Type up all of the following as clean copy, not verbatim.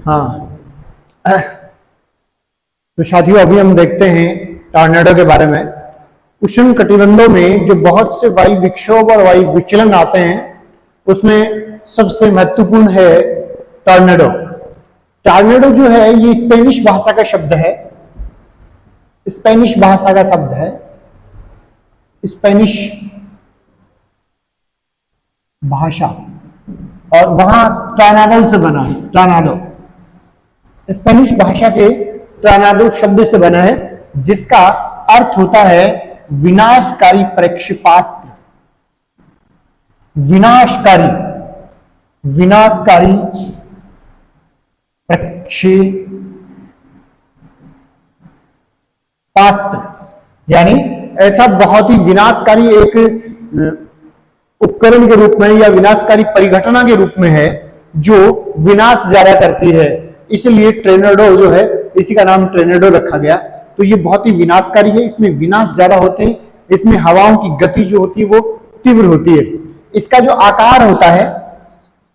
हाँ, तो साथियों अभी हम देखते हैं टॉर्नेडो के बारे में। उष्ण कटिबंधों में जो बहुत से वायु विक्षोभ और वायु विचलन आते हैं उसमें सबसे महत्वपूर्ण है टॉर्नेडो। टॉर्नेडो जो है ये स्पेनिश भाषा का शब्द है, स्पेनिश भाषा का शब्द है, स्पेनिश भाषा, और वहां टॉर्नाडो से बना है। टॉर्नाडो स्पेनिश भाषा के टॉर्नाडो शब्द से बना है, जिसका अर्थ होता है विनाशकारी प्रक्षेपास्त्र। विनाशकारी प्रक्षेपास्त्र यानी ऐसा बहुत ही विनाशकारी एक उपकरण के रूप में या विनाशकारी परिघटना के रूप में है जो विनाश ज्यादा करती है, इसलिए टॉर्नेडो जो है इसी का नाम टॉर्नेडो रखा गया। तो ये बहुत ही विनाशकारी है, इसमें विनाश ज्यादा होते हैं, इसमें हवाओं की गति जो होती है वो तीव्र होती है। इसका जो आकार होता है,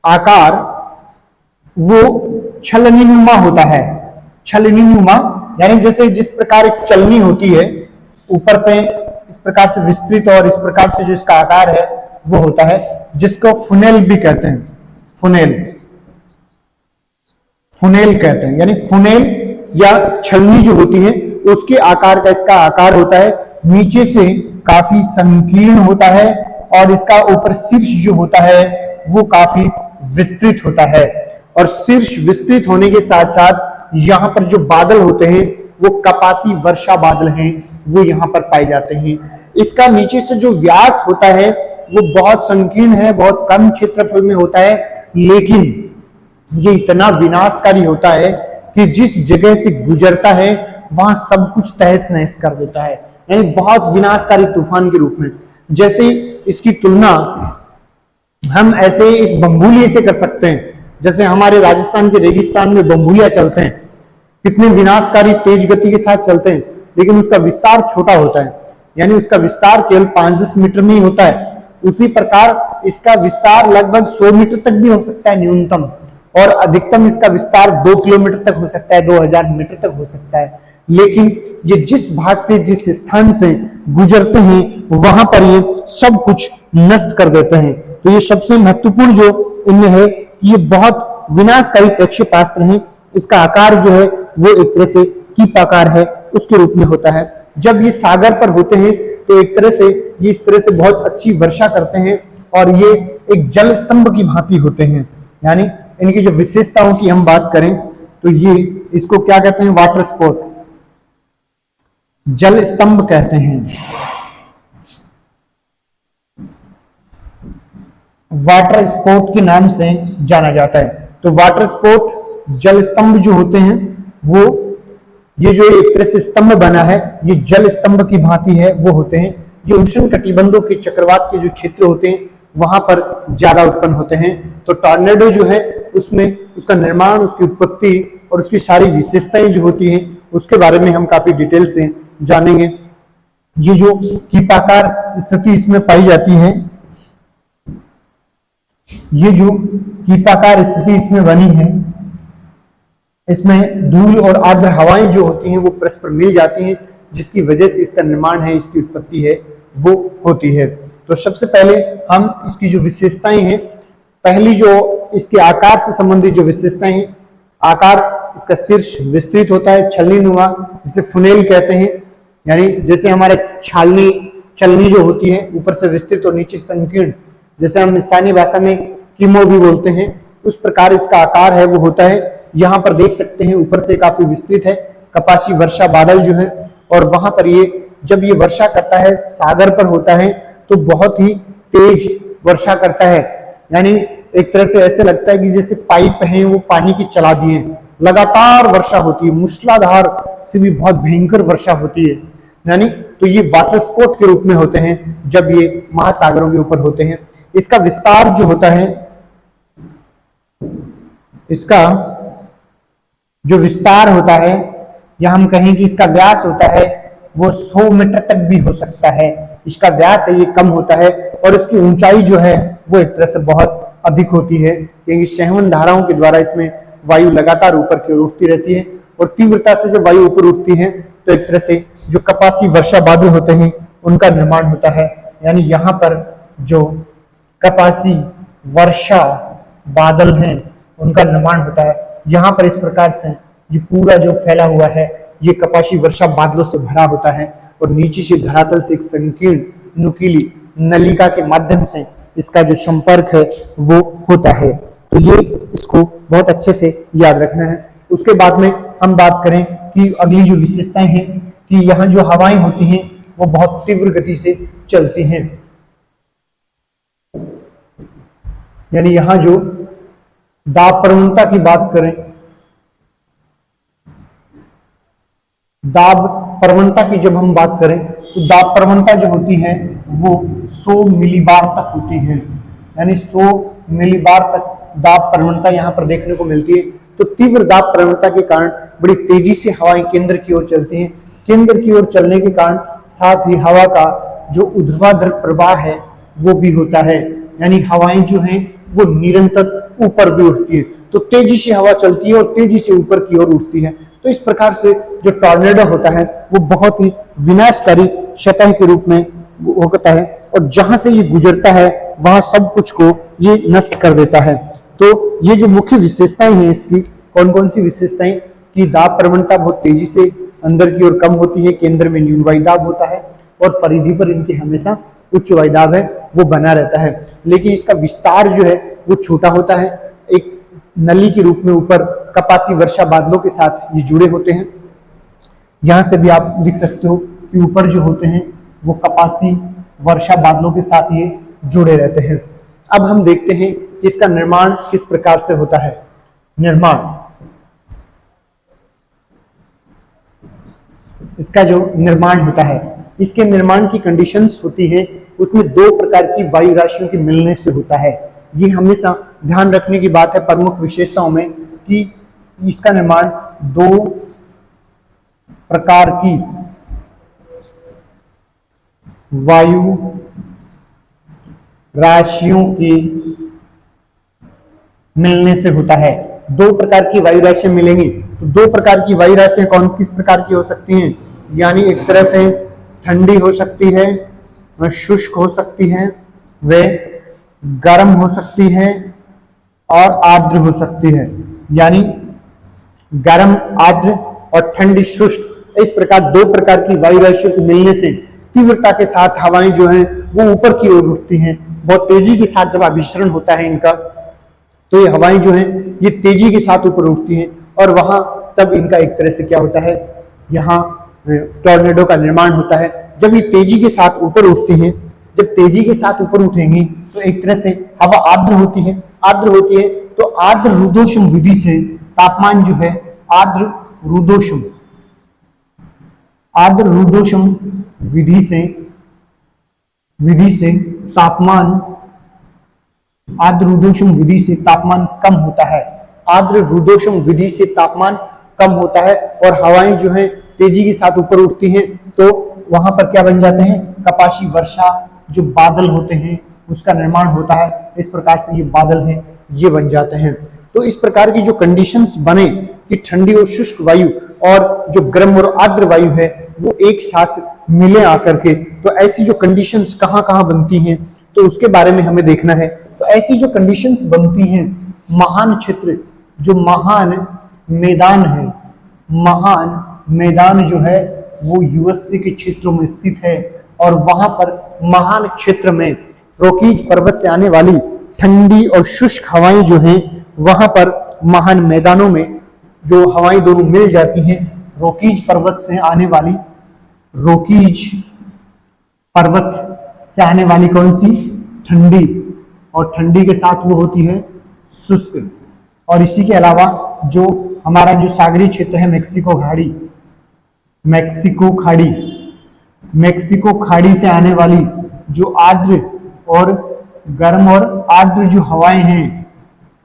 आकार वो छलनीनुमा होता है। छलनीनुमा यानी जैसे जिस प्रकार एक चलनी होती है, ऊपर से इस प्रकार से विस्तृत और इस प्रकार से जो इसका आकार है वो होता है, जिसको फुनेल भी कहते हैं। फुनेल कहते हैं, यानी फुनेल या छलनी जो होती है उसके आकार का इसका आकार होता है। नीचे से काफी संकीर्ण होता है और इसका ऊपर शीर्ष जो होता है वो काफी विस्तृत होता है, और शीर्ष विस्तृत होने के साथ साथ यहाँ पर जो बादल होते हैं वो कपासी वर्षा बादल हैं, वो यहाँ पर पाए जाते हैं। इसका नीचे से जो व्यास होता है वो बहुत संकीर्ण है, बहुत कम क्षेत्रफल में होता है, लेकिन ये इतना विनाशकारी होता है कि जिस जगह से गुजरता है वहां सब कुछ तहस नहस कर देता है, यानी बहुत विनाशकारी तूफान के रूप में। जैसे इसकी तुलना हम ऐसे एक बम्बूलिये से कर सकते हैं। जैसे हमारे राजस्थान के रेगिस्तान में बम्बूलिया चलते हैं, कितने विनाशकारी तेज गति के साथ चलते हैं, लेकिन उसका विस्तार छोटा होता है, यानी उसका विस्तार केवल 5-10 मीटर में ही होता है। उसी प्रकार इसका विस्तार लगभग 100 मीटर तक भी हो सकता है न्यूनतम, और अधिकतम इसका विस्तार 2 किलोमीटर तक हो सकता है, 2000 मीटर तक हो सकता है। लेकिन ये जिस भाग से, जिस स्थान से गुजरते हैं वहां पर ये सब कुछ नष्ट कर देते हैं। तो ये सबसे महत्वपूर्ण जो इनमें है, ये बहुत विनाशकारी प्रक्षेपास्त्र है। इसका आकार जो है वो एक तरह से कीप आकार है, उसके रूप में होता है। जब ये सागर पर होते हैं तो एक तरह से ये इस तरह से बहुत अच्छी वर्षा करते हैं, और ये एक जल स्तंभ की भांति होते हैं। यानी इनकी जो विशेषताओं की हम बात करें तो ये इसको क्या कहते हैं, वाटर स्पोर्ट, जल स्तंभ कहते हैं। वाटर स्पोर्ट के नाम से जाना जाता है। तो वाटर स्पोर्ट जल स्तंभ जो होते हैं वो, ये जो एक तरह से स्तंभ बना है ये जल स्तंभ की भांति है, वो होते हैं। ये उष्ण कटिबंधों के चक्रवात के जो क्षेत्र होते हैं वहां पर ज्यादा उत्पन्न होते हैं। तो टॉर्नेडो जो है उसमें उसका निर्माण, उसकी उत्पत्ति और उसकी सारी विशेषताएं जो होती हैं उसके बारे में हम काफी डिटेल से जानेंगे। ये जो कीपाकार स्थिति इसमें पाई जाती है, ये जो कीपाकार स्थिति इसमें बनी है, इसमें धूल और आर्द्र हवाएं जो होती हैं वो परस्पर मिल जाती हैं, जिसकी वजह से इसका निर्माण है, इसकी उत्पत्ति है वो होती है। तो सबसे पहले हम इसकी जो विशेषताएं हैं, पहली जो इसके आकार से संबंधित जो विशेषताएं हैं, आकार इसका शीर्ष विस्तृत होता है, छलनीनुमा, जिसे फुनेल कहते हैं। यानी जैसे हमारे छलनी जो होती है ऊपर से विस्तृत और नीचे संकीर्ण, जैसे हम स्थानीय भाषा में किमो भी बोलते हैं, उस प्रकार इसका आकार है वो होता है। यहाँ पर देख सकते हैं ऊपर से काफी विस्तृत है, कपासी वर्षा बादल जो है, और वहां पर ये जब ये वर्षा करता है सागर पर होता है तो बहुत ही तेज वर्षा करता है। यानी एक तरह से ऐसे लगता है कि जैसे पाइप हैं वो पानी की चला दिए, लगातार वर्षा होती है, मूसलाधार से भी बहुत भयंकर वर्षा होती है। यानी तो ये वाटर स्पोर्ट के रूप में होते हैं जब ये महासागरों के ऊपर होते हैं। इसका विस्तार जो होता है, इसका जो विस्तार होता है, या हम कहें कि इसका व्यास होता है वो 100 मीटर तक भी हो सकता है। इसका व्यास है ये कम होता है, और इसकी ऊंचाई जो है वो एक तरह से बहुत अधिक होती है, क्योंकि संवहन धाराओं के द्वारा इसमें वायु लगातार ऊपर की ओर उठती रहती है, और तीव्रता से जब वायु ऊपर उठती है तो एक तरह से जो कपासी वर्षा बादल होते हैं उनका निर्माण होता है। यानी यहाँ पर जो कपासी वर्षा बादल हैं उनका निर्माण होता है। यहाँ पर इस प्रकार से ये पूरा जो फैला हुआ है ये कपासी वर्षा बादलों से भरा होता है, और नीचे से धरातल से एक संकीर्ण नुकीली नलिका के माध्यम से इसका जो संपर्क है वो होता है। तो ये इसको बहुत अच्छे से याद रखना है। उसके बाद में हम बात करें कि अगली जो विशेषताएं हैं कि यहाँ जो हवाएं होती हैं वो बहुत तीव्र गति से चलती हैं। यानी यहाँ जो दाब प्रवणता की बात करें, दाब प्रवणता की जब हम बात करें तो दाब प्रवणता जो होती है वो 100 मिलीबार तक होती है। यानी 100 मिलीबार तक दाब प्रवणता यहाँ पर देखने को मिलती है। तो तीव्र दाब प्रवणता के कारण बड़ी तेजी से हवाएं केंद्र की ओर चलती हैं। केंद्र की ओर चलने के कारण साथ ही हवा का जो ऊर्ध्वाधर प्रवाह है वो भी होता है। यानी हवाएं जो हैं वो निरंतर ऊपर भी उठती है, तो तेजी से हवा चलती है और तेजी से ऊपर की ओर उठती है। तो इस प्रकार से जो टॉर्नेडो होता है वो बहुत ही विनाशकारी सतह के रूप में होता है, और जहां से ये गुजरता है वहां सब कुछ को ये नष्ट कर देता है। तो ये जो मुख्य विशेषताएं हैं इसकी, कौन कौन सी विशेषताएं कि दाब प्रवणता बहुत तेजी से अंदर की ओर कम होती है, केंद्र में न्यून वायुदाब होता है, और परिधि पर इनके हमेशा उच्च वायुदाब है वो बना रहता है। लेकिन इसका विस्तार जो है वो छोटा होता है, एक नली के रूप में ऊपर कपासी वर्षा बादलों के साथ ये जुड़े होते हैं। यहां से भी आप लिख सकते हो कि ऊपर जो होते हैं वो कपासी वर्षा बादलों के साथ ये जुड़े रहते हैं। अब हम देखते हैं कि इसका निर्माण किस प्रकार से होता है। निर्माण, इसका जो निर्माण होता है, इसके निर्माण की कंडीशंस होती है उसमें 2 प्रकार की वायु राशियों के मिलने से होता है। ये हमेशा ध्यान रखने की बात है प्रमुख विशेषताओं में कि इसका निर्माण 2 प्रकार की वायु राशियों के मिलने से होता है। 2 प्रकार की वायु राशियां मिलेंगी, तो 2 प्रकार की वायु राशियां कौन किस प्रकार की हो सकती हैं? यानी एक तरह से ठंडी हो सकती है, शुष्क हो सकती है, वे गर्म हो सकती है और आर्द्र हो सकती है। यानी गर्म, आर्द्र और ठंडी, शुष्क, इस प्रकार 2 प्रकार की वायु राशियों के मिलने से तीव्रता के साथ हवाएं जो हैं वो ऊपर की ओर उठती हैं। बहुत तेजी के साथ जब अभिसरण होता है इनका, तो ये हवाएं जो हैं ये तेजी के साथ ऊपर उठती हैं, और वहां तब इनका एक तरह से क्या होता है, यहाँ टॉर्नेडो का निर्माण होता है। जब ये तेजी के साथ ऊपर उठती हैं, जब तेजी के साथ ऊपर उठेंगी तो एक तरह से हवा आर्द्र होती है। आर्द्र होती है तो आर्द्र रुदोष्म विधि से तापमान जो है, आर्द्र रुदोष्म विधि से तापमान, आर्द्र रुदोष्म विधि से तापमान कम होता है। आर्द्र रुदोष्म विधि से तापमान कम होता है और हवाएं जो हैं तेजी के साथ ऊपर उठती हैं, तो वहां पर क्या बन जाते हैं, कपासी वर्षा जो बादल होते हैं उसका निर्माण होता है। इस प्रकार से ये बादल हैं ये बन जाते हैं। तो इस प्रकार की जो कंडीशंस बने कि ठंडी और शुष्क वायु और जो गर्म और आर्द्र वायु है वो एक साथ मिले आकर के, तो ऐसी जो कंडीशंस कहाँ कहाँ बनती हैं तो उसके बारे में हमें देखना है। तो ऐसी जो कंडीशंस बनती हैं, महान क्षेत्र, जो महान मैदान है, महान मैदान जो है वो यूएसए के क्षेत्रों में स्थित है, और वहां पर महान क्षेत्र में रोकीज पर्वत से आने वाली ठंडी और शुष्क हवाएं जो हैं, वहां पर महान मैदानों में जो हवाएं दोनों मिल जाती हैं, रोकीज पर्वत से आने वाली, रोकीज पर्वत से आने वाली कौन सी, ठंडी, और ठंडी के साथ वो होती है शुष्क। और इसी के अलावा जो हमारा जो सागरीय क्षेत्र है, मैक्सिको खाड़ी से आने वाली जो आर्द्र और गर्म और आर्द्र जो हवाएं हैं,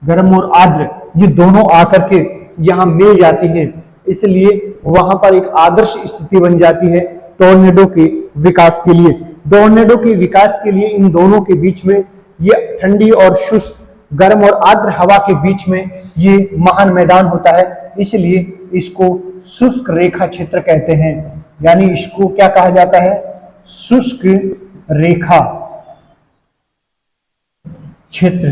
गर्म और आर्द्र, ये दोनों आकर के यहाँ मिल जाती हैं, इसलिए वहां पर एक आदर्श स्थिति बन जाती है टॉर्नेडो के विकास के लिए। टॉर्नेडो के विकास के लिए इन दोनों के बीच में ये ठंडी और शुष्क गर्म और आर्द्र हवा के बीच में ये महान मैदान होता है, इसलिए इसको शुष्क रेखा क्षेत्र कहते हैं। यानी इसको क्या कहा जाता है? शुष्क रेखा क्षेत्र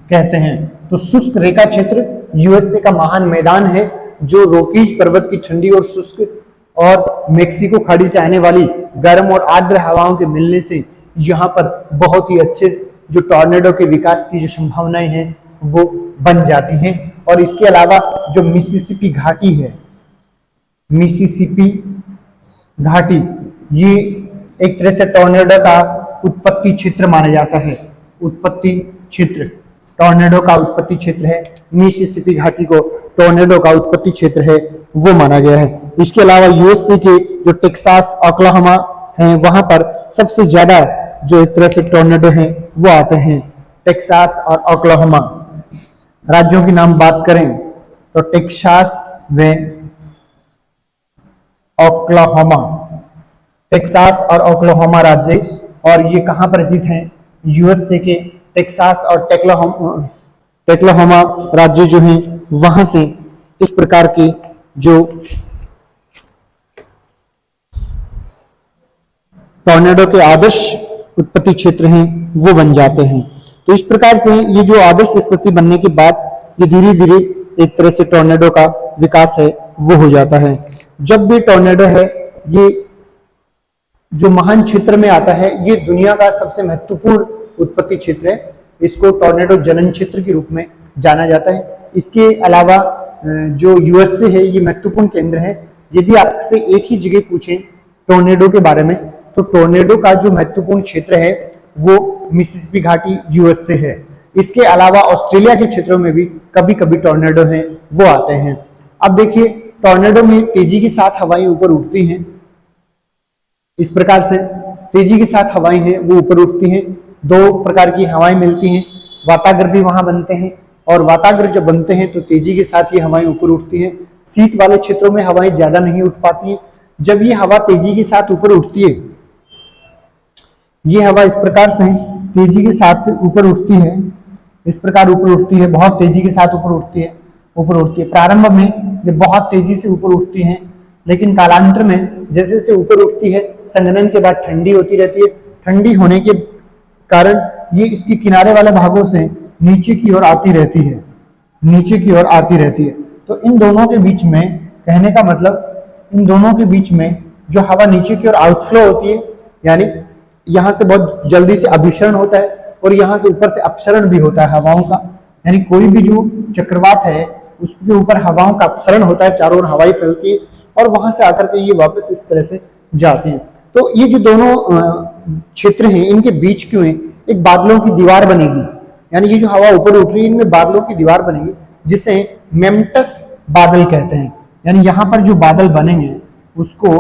कहते हैं। तो शुष्क रेखा क्षेत्र यूएसए का महान मैदान है, जो रॉकीज पर्वत की ठंडी और शुष्क और मेक्सिको खाड़ी से आने वाली गर्म और आर्द्र हवाओं के मिलने से यहाँ पर बहुत ही अच्छे जो टॉर्नेडो के विकास की जो संभावनाएं हैं वो बन जाती हैं। और इसके अलावा जो मिसिसिपी घाटी है, मिसिसिपी घाटी, ये एक तरह से टॉर्नेडो का उत्पत्ति क्षेत्र माना जाता है। उत्पत्ति क्षेत्र, टॉर्नेडो का उत्पत्ति क्षेत्र है, मिसिसिपी घाटी को टॉर्नेडो का उत्पत्ति क्षेत्र है वो माना गया है। इसके अलावा यूएसए के जो टेक्सास, ओक्लाहोमा हैं, वहां पर सबसे ज्यादा जो एक तरह से टॉर्नेडो हैं वो आते हैं, टेक्सास और ओक्लाहोमा। राज्यों की नाम बात करें तो टेक्सास व ओक्लाहोमा, टेक्सास और ओक्लाहोमा राज्य, और ये कहां पर स्थित हैं? यूएसए के टेक्सास और टेक्लाहोमा राज्य जो हैं वहां से इस प्रकार के जो टॉर्नेडो के आदर्श उत्पत्ति क्षेत्र हैं वो बन जाते हैं। तो इस प्रकार से ये जो आदर्श स्थिति बनने के बाद ये धीरे धीरे एक तरह से टॉर्नेडो का विकास है वो हो जाता है। जब भी टॉर्नेडो है ये जो महान क्षेत्र में आता है, ये दुनिया का सबसे महत्वपूर्ण उत्पत्ति क्षेत्र है। इसको टॉर्नेडो जनन क्षेत्र के रूप में जाना जाता है। इसके अलावा जो यूएसए है ये महत्वपूर्ण केंद्र है। यदि आपसे एक ही जगह पूछें टॉर्नेडो के बारे में, तो टॉर्नेडो का जो महत्वपूर्ण क्षेत्र है वो मिसिसिपी घाटी यूएसए है। इसके अलावा ऑस्ट्रेलिया के क्षेत्रों में भी कभी कभी टॉर्नेडो हैं वो आते हैं। अब देखिए, टॉर्नेडो में तेजी के साथ हवाएं ऊपर उठती हैं। इस प्रकार से तेजी के साथ हवाएं हैं वो ऊपर उठती हैं। दो प्रकार की हवाएं मिलती हैं, वातागर भी वहां बनते हैं, और वातागर जब बनते हैं तो तेजी के साथ ये हवाएं ऊपर उठती हैं। शीत वाले क्षेत्रों में हवाएं ज्यादा नहीं उठ पाती हैं। जब ये हवा तेजी के साथ ऊपर उठती है, ये हवा इस प्रकार से तेजी के साथ ऊपर उठती है, इस प्रकार ऊपर उठती है, बहुत तेजी के साथ ऊपर उठती है। प्रारंभ में ये बहुत तेजी से ऊपर उठती हैं, लेकिन कालांतर में जैसे जैसे ऊपर उठती है, संघनन के बाद ठंडी होती रहती है। ठंडी होने के कारण ये इसकी किनारे वाले भागों से नीचे की ओर आती रहती है, नीचे की ओर आती रहती है। तो इन दोनों के बीच में, कहने का मतलब, इन दोनों के बीच में जो हवा नीचे की ओर आउटफ्लो होती है, यानी यहां से बहुत जल्दी से अभिसरण होता है और यहां से ऊपर से अपसरण भी होता है हवाओं का। यानी कोई भी जो चक्रवात है उसके ऊपर हवाओं का अपसरण होता है, चारों ओर हवाएं फैलती है और वहां से आकर के ये वापस इस तरह से जाते हैं। तो ये जो दोनों क्षेत्र हैं इनके बीच क्यों है? एक बादलों की दीवार बनेगी, यानी ये जो हवा ऊपर उठ रही है इनमें बादलों की दीवार बनेगी, जिसे मेम्टस बादल कहते हैं। यानी यहां पर जो बादल बनेंगे उसको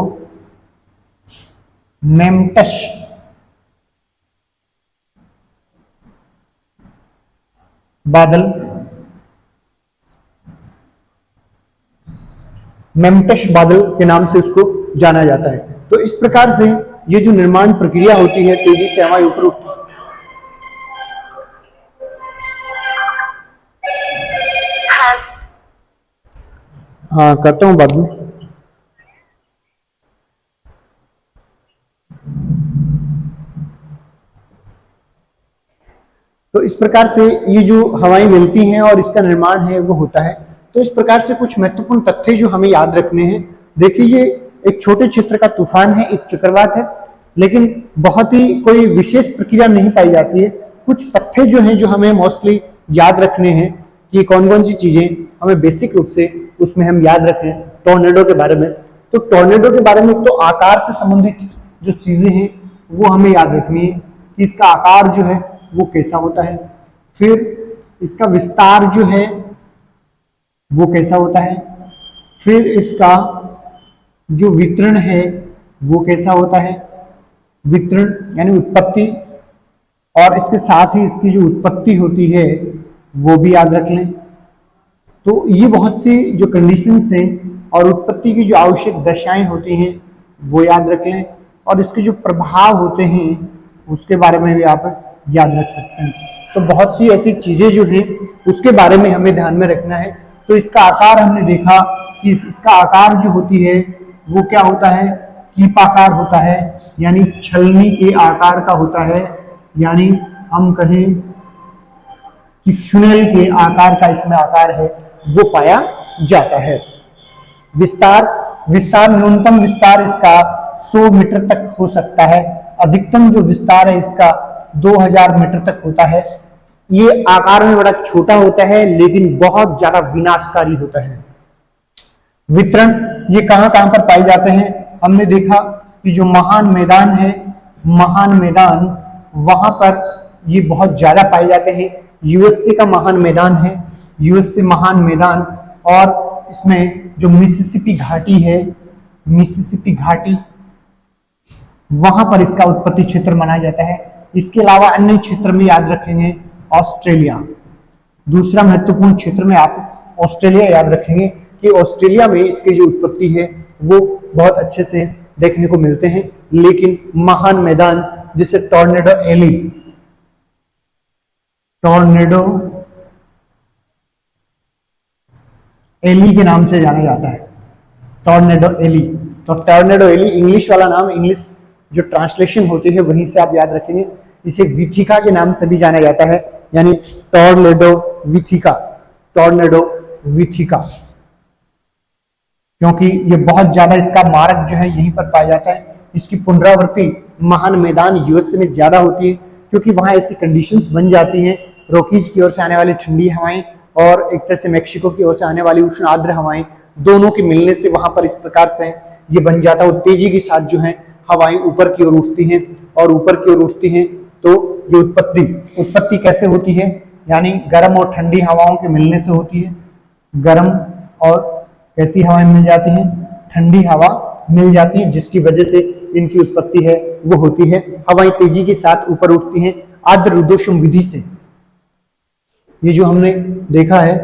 मेम्टस बादल, मेम्टस बादल के नाम से उसको जाना जाता है। तो इस प्रकार से ये जो निर्माण प्रक्रिया होती है, तेजी से हवाएं ऊपर उठती है। हाँ, करता हूं बाद में। तो इस प्रकार से ये जो हवाएं मिलती हैं और इसका निर्माण है वो होता है। तो इस प्रकार से कुछ महत्वपूर्ण तथ्य जो हमें याद रखने हैं। देखिए, ये एक छोटे क्षेत्र का तूफान है, एक चक्रवात है, लेकिन बहुत ही कोई विशेष प्रक्रिया नहीं पाई जाती है। कुछ तथ्य जो हैं जो हमें मोस्टली याद रखने हैं कि कौन कौन सी चीजें हमें बेसिक रूप से उसमें हम याद रखें टॉर्नेडो के बारे में। तो टॉर्नेडो के बारे में तो आकार से संबंधित जो चीजें हैं वो हमें याद रखनी है कि इसका आकार जो है वो कैसा होता है, फिर इसका विस्तार जो है वो कैसा होता है, फिर इसका जो वितरण है वो कैसा होता है, वितरण यानी उत्पत्ति, और इसके साथ ही इसकी जो उत्पत्ति होती है वो भी याद रख लें। तो ये बहुत सी जो कंडीशंस हैं और उत्पत्ति की जो आवश्यक दशाएं होती हैं वो याद रख लें, और इसके जो प्रभाव होते हैं उसके बारे में भी आप याद रख सकते हैं। तो बहुत सी ऐसी चीजें जो हैं उसके बारे में हमें ध्यान में रखना है। तो इसका आकार हमने देखा कि इसका आकार जो होती है वो क्या होता है, कीपाकार होता है, यानी छलनी के आकार का होता है, यानी हम कहें कि फुनेल के आकार का इसमें आकार है वो पाया जाता है। विस्तार, विस्तार न्यूनतम विस्तार इसका 100 मीटर तक हो सकता है, अधिकतम जो विस्तार है इसका 2000 मीटर तक होता है। ये आकार में बड़ा छोटा होता है लेकिन बहुत ज्यादा विनाशकारी होता है। वितरण, ये कहां कहां पर पाए जाते हैं, हमने देखा कि जो महान मैदान है, महान मैदान वहां पर ये बहुत ज्यादा पाए जाते हैं। यूएसए का महान मैदान है, यूएसए महान मैदान, और इसमें जो मिसिसिपी घाटी है, मिसिसिपी घाटी, वहां पर इसका उत्पत्ति क्षेत्र माना जाता है। इसके अलावा अन्य क्षेत्र में याद रखेंगे ऑस्ट्रेलिया, दूसरा महत्वपूर्ण क्षेत्र में आप ऑस्ट्रेलिया याद रखेंगे कि ऑस्ट्रेलिया में इसकी जो उत्पत्ति है वो बहुत अच्छे से देखने को मिलते हैं। लेकिन महान मैदान जिसे टॉर्नेडो एली, टॉर्नेडो एली के नाम से जाना जाता है, टॉर्नेडो एली। तो टॉर्नेडो एली इंग्लिश वाला नाम, इंग्लिश जो ट्रांसलेशन होती है वहीं से आप याद रखेंगे। इसे विथिका के नाम से भी जाना जाता है, यानी टॉर्नेडो विथिका, टॉर्नेडो विथिका, क्योंकि ये बहुत ज्यादा इसका मारक जो है यहीं पर पाया जाता है। इसकी पुनरावृत्ति महान मैदान यूएसए में ज्यादा होती है क्योंकि वहां ऐसी कंडीशंस बन जाती हैं, रॉकीज की ओर से आने वाली ठंडी हवाएं और एक तरह से मेक्सिको की ओर से आने वाली उष्ण आर्द्र हवाएं, दोनों के मिलने से वहां पर इस प्रकार से ये बन जाता है। और तेजी के साथ जो है हवाएं ऊपर की ओर उठती हैं, और ऊपर की ओर उठती हैं तो ये उत्पत्ति कैसे होती है, यानी गर्म और ठंडी हवाओं के मिलने से होती है। गर्म और कैसी हवाएं मिल जाती हैं, ठंडी हवा मिल जाती है, जिसकी वजह से इनकी उत्पत्ति है वो होती है। हवाएं तेजी के साथ ऊपर उठती हैं आर्द्र रुदोषम विधि से। ये जो हमने देखा है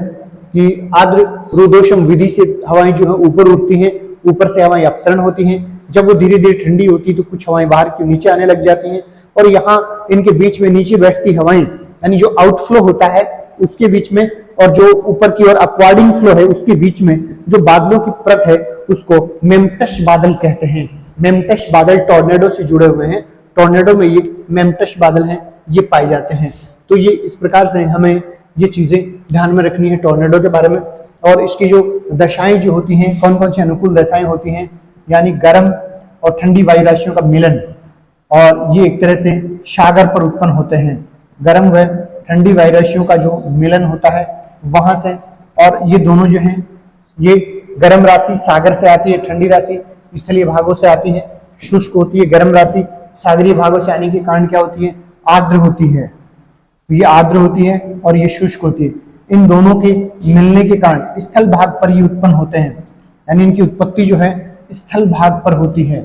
कि आर्द्र रुदोषम विधि से हवाएं जो है ऊपर उठती हैं, ऊपर से हवाएं अपसरण होती हैं। जब वो धीरे धीरे ठंडी होती है तो कुछ हवाएं बाहर की नीचे आने लग जाती हैं, और यहाँ इनके बीच में नीचे बैठती हवाएं, यानी जो आउटफ्लो होता है उसके बीच में और जो ऊपर की ओर अपवार्डिंग फ्लो है उसके बीच में जो बादलों की परत है उसको मेम्टस बादल कहते हैं। मेम्टस बादल टॉर्नेडो से जुड़े हुए हैं, टॉर्नेडो में ये मेम्टस बादल हैं, ये पाए जाते हैं। तो ये इस प्रकार से हमें ये चीजें ध्यान में रखनी है टॉर्नेडो के बारे में। और इसकी जो दशाएं जो होती हैं, कौन कौन सी अनुकूल दशाएं होती हैं, यानी गर्म और ठंडी वायु राशियों का मिलन, और ये एक तरह से सागर पर उत्पन्न होते हैं। गर्म व ठंडी वायु राशियों का जो मिलन होता है वहां से, और ये दोनों जो हैं, ये गर्म राशि सागर से आती है, ठंडी राशि स्थलीय भागों से आती है, शुष्क होती है। गर्म राशि सागरीय भागों से आने के कारण क्या होती है, आर्द्र होती है। ये आर्द्र होती है और ये शुष्क होती है। इन दोनों के मिलने के कारण स्थल भाग पर ये उत्पन्न होते हैं, यानी इनकी उत्पत्ति जो है स्थल भाग पर होती है,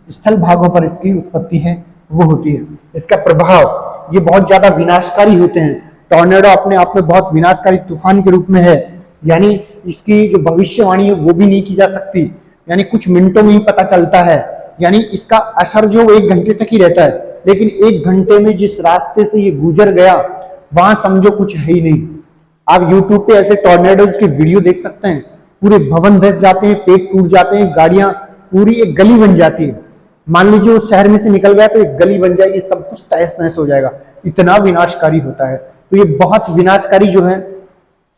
स्थल भागों पर इसकी उत्पत्ति है वो होती है। इसका प्रभाव ये बहुत ज्यादा विनाशकारी होते हैं। टॉर्नेडो अपने आप में बहुत विनाशकारी तूफान के रूप में है, यानी इसकी जो भविष्यवाणी है वो भी नहीं की जा सकती, यानी कुछ मिनटों में ही पता चलता है। यानी इसका असर जो 1 घंटे तक ही रहता है, लेकिन 1 घंटे में जिस रास्ते से ये गुजर गया वहां समझो कुछ है ही नहीं। आप YouTube पे ऐसे टॉर्नेडोज के वीडियो देख सकते हैं, पूरे भवन धस जाते हैं, पेड़ टूट जाते हैं, गाड़ियां, पूरी एक गली बन जाती है। मान लीजिए वो शहर में से निकल गया तो एक गली बन जाएगी, सब कुछ तहस नहस हो जाएगा, इतना विनाशकारी होता है। तो ये बहुत विनाशकारी जो है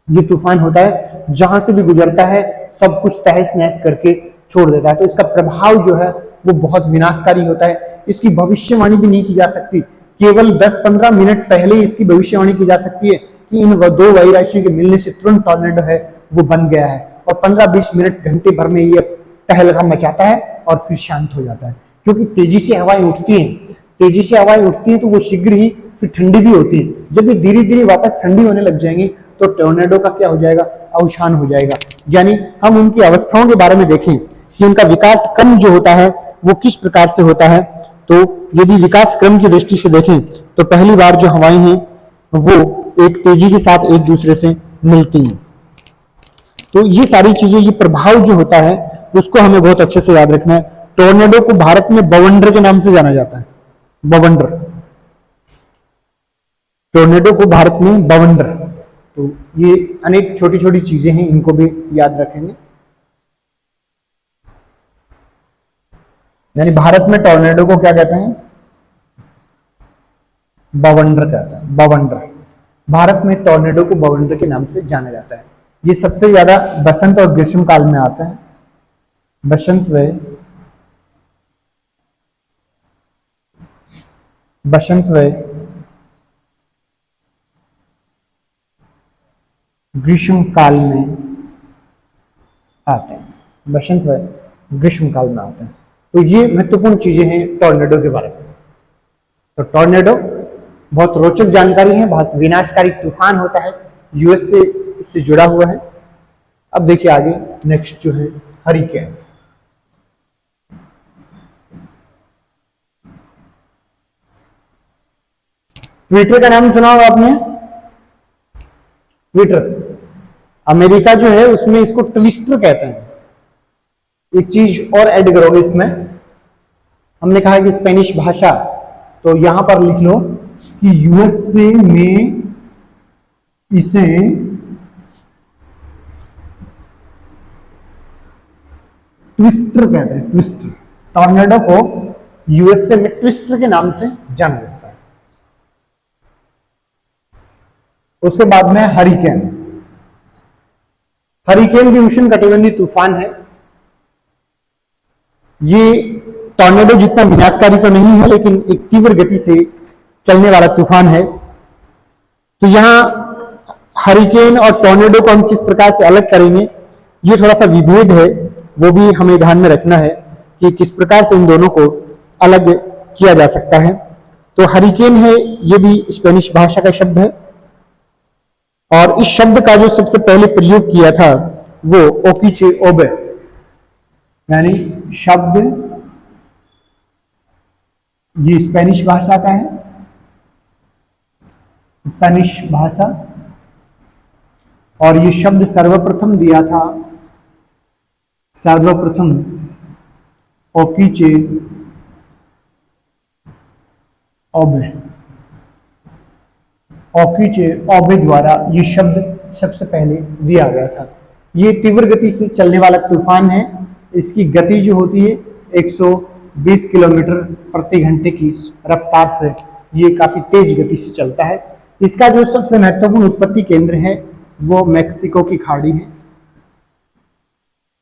ये तूफान होता है, जहां से भी गुजरता है सब कुछ तहस नहस करके छोड़ देता है। तो इसका प्रभाव जो है वो बहुत विनाशकारी होता है। इसकी भविष्यवाणी भी नहीं की जा सकती, केवल 10-15 मिनट पहले इसकी भविष्यवाणी की जा सकती है कि इन दो वायु राशियों के मिलने से तुरंत टॉर्नेडो है वो बन गया है, और 15-20 मिनट घंटे भर में ये तहलका मचाता है और फिर शांत हो जाता है। क्योंकि तेजी से हवाएं उठती हैं, तेजी से हवाएं उठती हैं तो वो शीघ्र ही फिर ठंडी भी होती है। जब ये धीरे धीरे वापस ठंडी होने लग जाएंगी तो टॉर्नेडो का क्या हो जाएगा, अवसान हो जाएगा। यानी हम उनकी अवस्थाओं के बारे में देखें कि उनका विकास क्रम जो होता है वो किस प्रकार से होता है। तो यदि विकास क्रम की दृष्टि से देखें तो पहली बार जो हवाएं हैं वो एक तेजी के साथ एक दूसरे से मिलती हैं। तो ये सारी चीजें, ये प्रभाव जो होता है उसको हमें बहुत अच्छे से याद रखना है। टॉर्नेडो को भारत में बवंडर के नाम से जाना जाता है, बवंडर। टोर्नेडो को भारत में बवंडर। तो ये अनेक छोटी छोटी चीजें हैं, इनको भी याद रखेंगे। यानी भारत में टोर्नेडो को क्या कहते हैं? बवंडर कहते हैं, बवंडर। भारत में टोर्नेडो को बवंडर के नाम से जाना जाता है। ये सबसे ज्यादा बसंत और ग्रीष्म काल में आते हैं। बसंत व ग्रीष्म काल में आते हैं। बसंत व ग्रीष्म काल में आते हैं। तो ये महत्वपूर्ण चीजें हैं टोर्नेडो के बारे में। तो टोर्नेडो बहुत रोचक जानकारी है, बहुत विनाशकारी तूफान होता है, यूएस से इससे जुड़ा हुआ है। अब देखिए आगे नेक्स्ट जो है हरिकेन। ट्विटर का नाम सुना होगा आपने? ट्विटर अमेरिका जो है उसमें इसको ट्विस्टर कहते हैं। एक चीज और ऐड करोगे इसमें, हमने कहा कि स्पेनिश भाषा, तो यहां पर लिख लो कि यूएसए में इसे ट्विस्टर कहते हैं। ट्विस्टर, टॉर्नेडो को यूएसए में ट्विस्टर के नाम से जाना जाता है। उसके बाद में हरिकेन। हरिकेन भी उष्णकटिबंधीय तूफान है। ये टॉर्नेडो जितना विनाशकारी तो नहीं है, लेकिन एक तीव्र गति से चलने वाला तूफान है। तो यहां हरिकेन और टॉर्नेडो को हम किस प्रकार से अलग करेंगे, ये थोड़ा सा विभेद है, वो भी हमें ध्यान में रखना है कि किस प्रकार से इन दोनों को अलग किया जा सकता है। तो हरिकेन है, ये भी स्पेनिश भाषा का शब्द है, और इस शब्द का जो सबसे पहले प्रयोग किया था वो ओकीचे ओबे, यानी शब्द ये स्पेनिश भाषा का है, स्पेनिश भाषा, और ये शब्द सर्वप्रथम दिया था, सर्वप्रथम ओकीचे ओबे, ओकीचे ओबे द्वारा ये शब्द सबसे पहले दिया गया था। ये तीव्र गति से चलने वाला तूफान है। इसकी गति जो होती है 120 किलोमीटर प्रति घंटे की रफ्तार से, ये काफी तेज गति से चलता है। इसका जो सबसे महत्वपूर्ण उत्पत्ति केंद्र है वो मैक्सिको की खाड़ी है।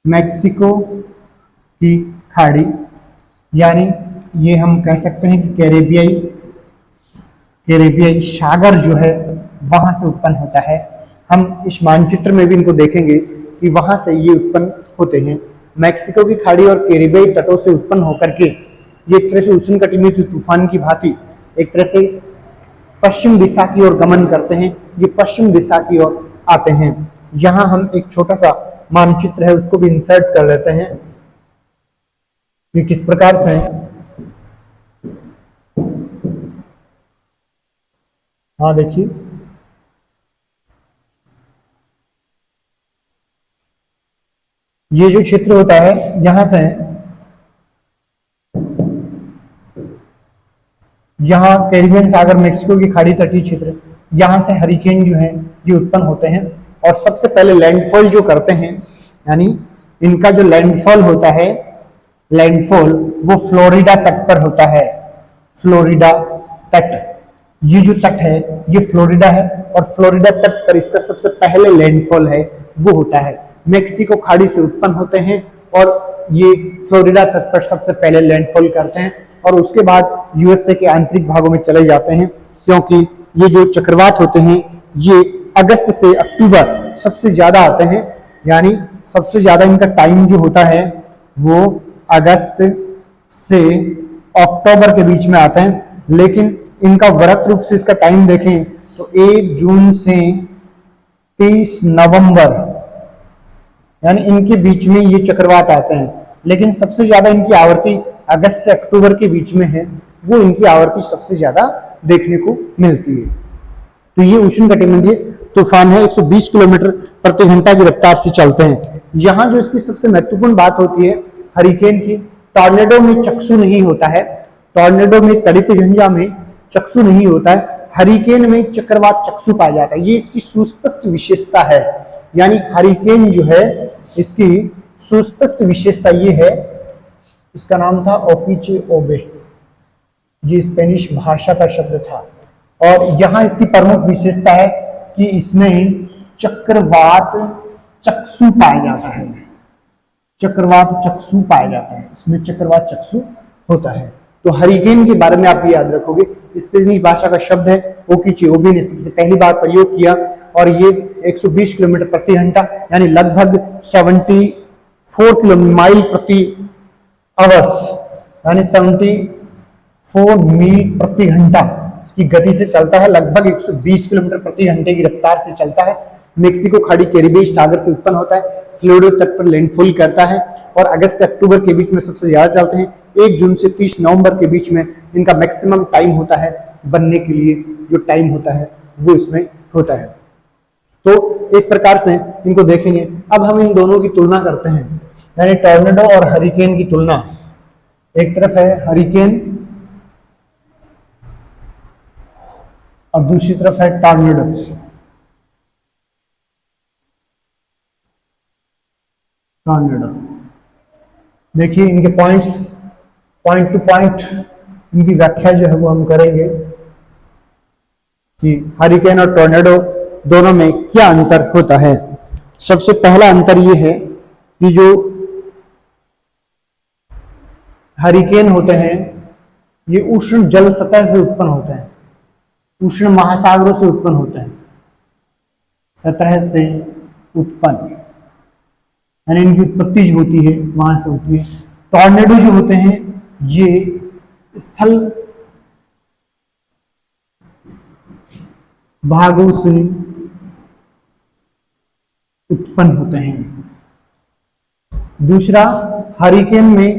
मैक्सिको की खाड़ी, यानी ये हम कह सकते हैं कि कैरेबियाई सागर जो है वहां से उत्पन्न होता है। हम इस मानचित्र में भी इनको देखेंगे कि वहां से ये उत्पन्न होते हैं। मैक्सिको की खाड़ी और कैरेबियाई तटों से उत्पन्न होकर के ये एक तरह से उष्णकटिबंधीय तूफान की भांति एक तरह से पश्चिम दिशा की ओर गमन करते हैं। ये पश्चिम दिशा की ओर आते हैं। यहां हम एक छोटा सा मानचित्र है उसको भी इंसर्ट कर लेते हैं कि किस प्रकार से हाँ देखिए, ये जो क्षेत्र होता है यहां से, यहाँ कैरिबियन सागर, मैक्सिको की खाड़ी तटीय क्षेत्र, यहां से हरिकेन जो है ये उत्पन्न होते हैं। और सबसे पहले लैंडफॉल जो करते हैं, यानी इनका जो लैंडफॉल होता है, लैंडफॉल वो फ्लोरिडा तट पर होता है। फ्लोरिडा तट, ये जो तट है ये फ्लोरिडा है, और फ्लोरिडा तट पर इसका सबसे पहले लैंडफॉल है वो होता है। मैक्सिको खाड़ी से उत्पन्न होते हैं और ये फ्लोरिडा तट पर सबसे पहले लैंडफॉल करते हैं, और उसके बाद यूएसए के आंतरिक भागों में चले जाते हैं। क्योंकि ये जो चक्रवात होते हैं ये अगस्त से अक्टूबर सबसे ज्यादा आते हैं, यानी सबसे ज्यादा इनका टाइम जो होता है वो अगस्त से अक्टूबर के बीच में आते हैं। लेकिन इनका वृत्त रूप से इसका टाइम देखें तो 1 जून से 30 नवंबर, यानी इनके बीच में ये चक्रवात आते हैं। लेकिन सबसे ज्यादा इनकी आवर्ती अगस्त से अक्टूबर के बीच में है, वो इनकी आवर्ती सबसे ज्यादा देखने को मिलती है। तो ये उष्णकटिबंधीय तूफान है, 120 किलोमीटर प्रति घंटा की रफ्तार से चलते हैं। यहां जो इसकी सबसे महत्वपूर्ण बात होती है हरिकेन की, टॉर्नेडो में चक्षु नहीं होता है, टॉर्नेडो में तड़ित झंझा में चक्षु नहीं होता है। हरिकेन में चक्रवात चक्षु पाया जाता है, ये इसकी सुस्पष्ट विशेषता है। यानी हरिकेन जो है इसकी सुस्पष्ट विशेषता ये है, इसका नाम था ओकीचे ओबे, ये स्पेनिश भाषा का शब्द था। और यहां इसकी प्रमुख विशेषता है कि इसमें चक्रवात चक्षु पाया जाता है, चक्रवात चक्षु पाया जाता है, इसमें चक्रवात चक्षु होता है। तो हरिकेन के बारे में आप याद रखोगे, स्पेनिश भाषा का शब्द है, ओकीचे ओबे ने सबसे पहली बार प्रयोग किया और ये 120 किलोमीटर प्रति घंटा यानी लगभग 74 माइल प्रति आवर्स यानी 74 मील प्रति घंटा की गति से चलता है, लगभग 120 किलोमीटर प्रति घंटे की रफ्तार से चलता है। मेक्सिको खाड़ी कैरिबियन सागर से उत्पन्न होता है, फ्लोरिडा तट पर लैंडफॉल करता है और अगस्त से अक्टूबर के बीच में सबसे ज्यादा चलते हैं। 1 जून से 30 नवंबर के बीच में इनका मैक्सिमम टाइम होता है, बनने के लिए जो टाइम होता है वो इसमें होता है। तो इस प्रकार से इनको देखेंगे। अब हम इन दोनों की तुलना करते हैं, यानी टॉर्नेडो और हरिकेन की तुलना। एक तरफ है हरिकेन और दूसरी तरफ है टॉर्नेडो। टॉर्नेडो देखिए, इनके पॉइंट्स, पॉइंट टू पॉइंट इनकी व्याख्या जो है वो हम करेंगे कि हरिकेन और टॉर्नेडो दोनों में क्या अंतर होता है। सबसे पहला अंतर ये है कि जो हरिकेन होते हैं ये उष्ण जल सतह से उत्पन्न होते हैं, उष्ण महासागरों से उत्पन्न होते हैं, सतह से उत्पन्न, यानी इनकी उत्पत्ति जो होती है वहां से होती है। टॉर्नेडो जो होते हैं ये स्थल भागों से उत्पन्न होते हैं। दूसरा, हरिकेन में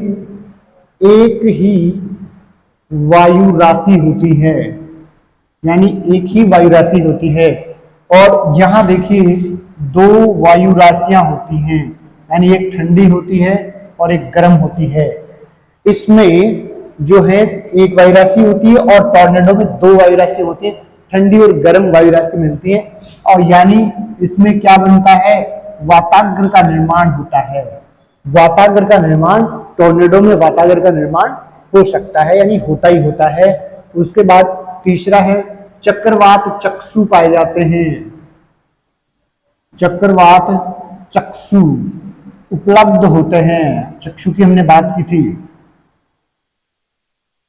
एक ही वायु राशि होती है, यानी एक ही वायु राशि होती है, और यहां देखिए 2 वायु राशियां होती हैं, यानी एक ठंडी होती है और एक गर्म होती है। इसमें जो है एक वायु राशि होती है और टॉर्नेडो में 2 वायु राशि होती है, ठंडी और गर्म वायु राशि मिलती है, और यानी इसमें क्या बनता है, वाताग्र का निर्माण होता है। वाताग्र का निर्माण, टॉर्नेडो में वाताग्र का निर्माण हो सकता है, यानी होता ही होता है। उसके बाद तीसरा है चक्रवात चक्षु पाए जाते हैं। चक्रवात चक्षु उपलब्ध होते हैं, चक्षु की हमने बात की थी,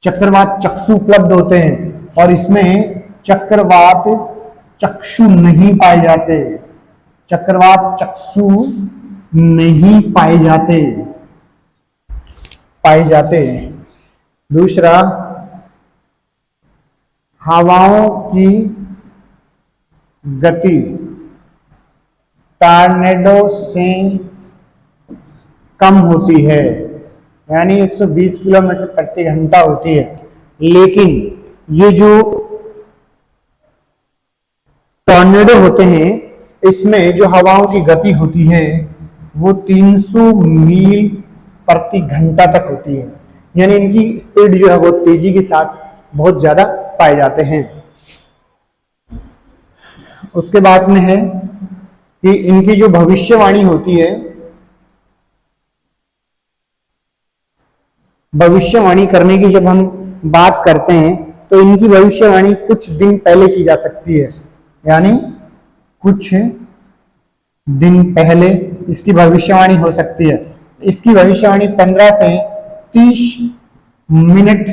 चक्रवात चक्षु उपलब्ध होते हैं, और इसमें चक्रवात चक्षु नहीं पाए जाते, चक्रवात चक्षु नहीं पाए जाते। दूसरा, हवाओं की गति टॉर्नेडो से कम होती है, यानी 120 किलोमीटर प्रति घंटा होती है, लेकिन ये जो टॉर्नेडो होते हैं इसमें जो हवाओं की गति होती है वो 300 मील प्रति घंटा तक होती है, यानी इनकी स्पीड जो है वो तेजी के साथ बहुत ज्यादा पाए जाते हैं। उसके बाद में है कि इनकी जो भविष्यवाणी होती है, भविष्यवाणी करने की जब हम बात करते हैं तो इनकी भविष्यवाणी कुछ दिन पहले की जा सकती है, यानी कुछ दिन पहले इसकी भविष्यवाणी हो सकती है। इसकी भविष्यवाणी 15 से 30 मिनट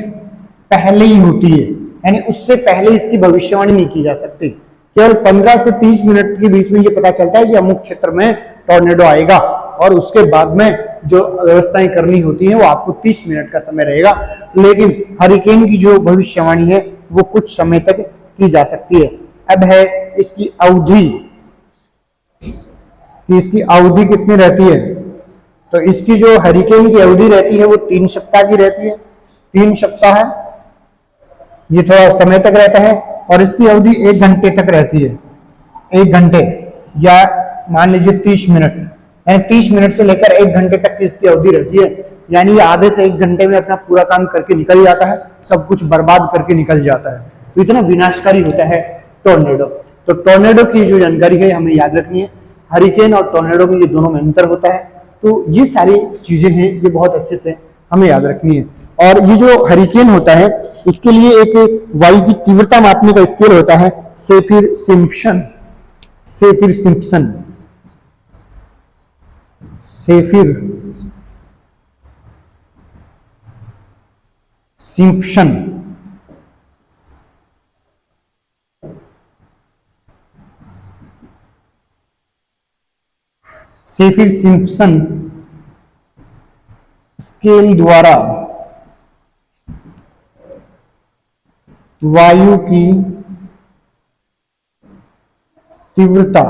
पहले ही होती है, यानी उससे पहले इसकी भविष्यवाणी नहीं की जा सकती। केवल 15 से 30 मिनट के बीच में ये पता चलता है कि अमुक क्षेत्र में टॉर्नेडो आएगा, और उसके बाद में जो व्यवस्थाएं करनी होती है वो आपको 30 मिनट का समय रहेगा। लेकिन हरिकेन की जो भविष्यवाणी है वो कुछ समय तक की जा सकती है। अब है इसकी अवधि, कि इसकी अवधि कितनी रहती है। तो इसकी जो हरिकेन की अवधि रहती है वो 3 सप्ताह की रहती है, 3 सप्ताह है, ये थोड़ा समय तक रहता है, और इसकी अवधि 1 घंटे तक रहती है, 1 घंटे या मान लीजिए 30 मिनट, यानी 30 मिनट से लेकर 1 घंटे तक की इसकी अवधि रहती है। यानी आधे से 1 घंटे में अपना पूरा काम करके निकल जाता है, सब कुछ बर्बाद करके निकल जाता है। तो इतना विनाशकारी होता है टॉर्नेडो। तो टॉर्नेडो की जो जानकारी है हमें याद रखनी है। हरिकेन और टॉर्नेडो में ये दोनों में अंतर होता है। तो ये सारी चीजें हैं, ये बहुत अच्छे से हमें याद रखनी है। और ये जो हरिकेन होता है इसके लिए एक वायु की तीव्रता मापने का स्केल होता है Saffir Simpson. Saffir Simpson, Saffir Simpson. Saffir Simpson scale द्वारा वायु की तीव्रता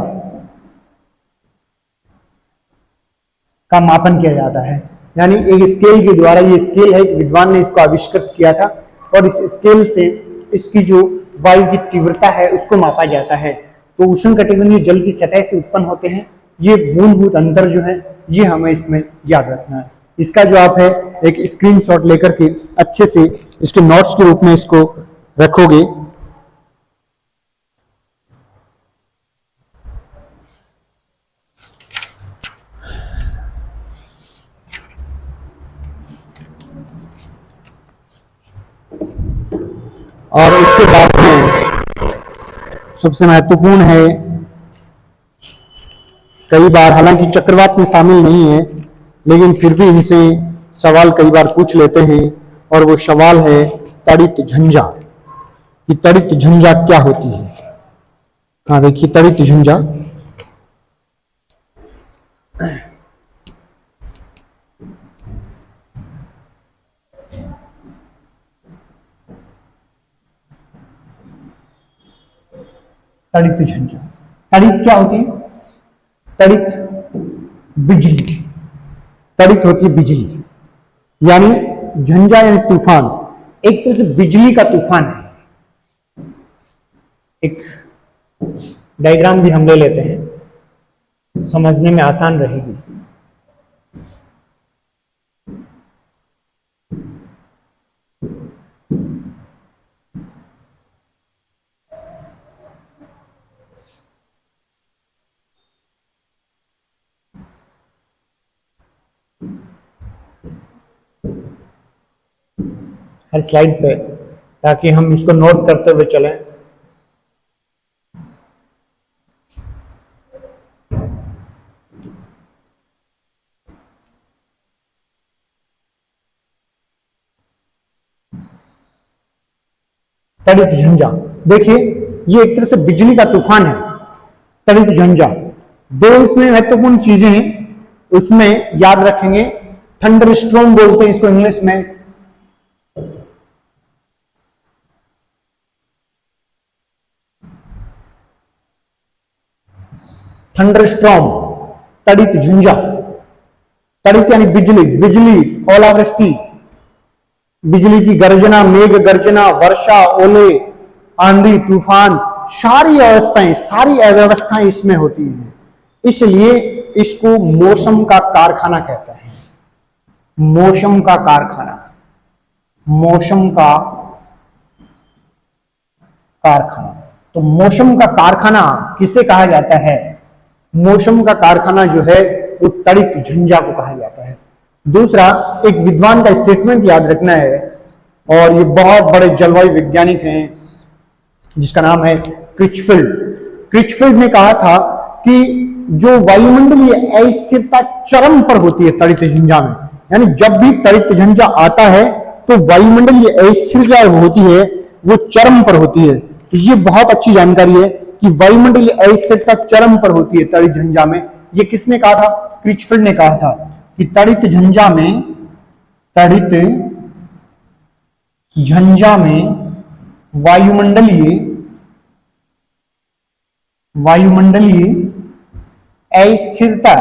का मापन किया जाता है। यानी एक स्केल के द्वारा, ये स्केल है, एक विद्वान ने इसको आविष्कृत किया था और इस स्केल से इसकी जो वायु की तीव्रता है उसको मापा जाता है। तो उष्णकटिबंधीय जल की सतह से उत्पन्न होते हैं। ये मूलभूत अंतर जो है ये हमें इसमें याद रखना है। इसका जो आप है एक स्क्रीनशॉट लेकर के अच्छे से इसके नोट्स के रूप में इसको रखोगे। और इसके बाद में सबसे महत्वपूर्ण है, कई बार हालांकि चक्रवात में शामिल नहीं है लेकिन फिर भी इनसे सवाल कई बार पूछ लेते हैं, और वो सवाल है तड़ित झंझा। कि तड़ित झंझा क्या होती है। हाँ देखिए, तड़ित झंझा तड़ित झंझा, तड़ित क्या होती है? तड़ित बिजली, तड़ित होती है बिजली, यानी झंझा यानी तूफान, एक तरह से बिजली का तूफान है। एक डायग्राम भी हम ले लेते हैं, समझने में आसान रहेगी। हर स्लाइड पे, ताकि हम इसको नोट करते हुए चलें। तड़ित झंझा देखिए, ये एक तरह से बिजली का तूफान है। तड़ित झंझा, दो इसमें महत्वपूर्ण चीजें हैं, उसमें याद रखेंगे। थंडर स्टॉर्म बोलते हैं इसको इंग्लिश में। Thunder storm, तड़ित झंझा। तड़ित यानी बिजली, बिजली, ओलावृष्टि, बिजली की गर्जना, मेघ गर्जना, वर्षा, ओले, आंधी, तूफान, सारी अवस्थाएं, सारी अव्यवस्थाएं इसमें होती हैं। इसलिए इसको मौसम का कारखाना कहते हैं। मौसम का कारखाना, मौसम का कारखाना। तो मौसम का कारखाना किसे कहा जाता है? मौसम का कारखाना जो है वो तड़ित झंझा को कहा जाता है। दूसरा, एक विद्वान का स्टेटमेंट याद रखना है, और ये बहुत बड़े जलवायु वैज्ञानिक हैं जिसका नाम है क्रिचफील्ड। क्रिचफील्ड ने कहा था कि जो वायुमंडलीय अस्थिरता चरम पर होती है तड़ित झंझा में, यानी जब भी तड़ित झंझा आता है तो वायुमंडलीय अस्थिरता होती है वो चरम पर होती है। तो ये बहुत अच्छी जानकारी है कि वायुमंडलीय अस्थिरता चरम पर होती है तड़ित झंझा में। ये किसने कहा था? क्रिचफील्ड ने कहा था कि तड़ित झंझा में, तड़ित झंझा में वायुमंडलीय अस्थिरता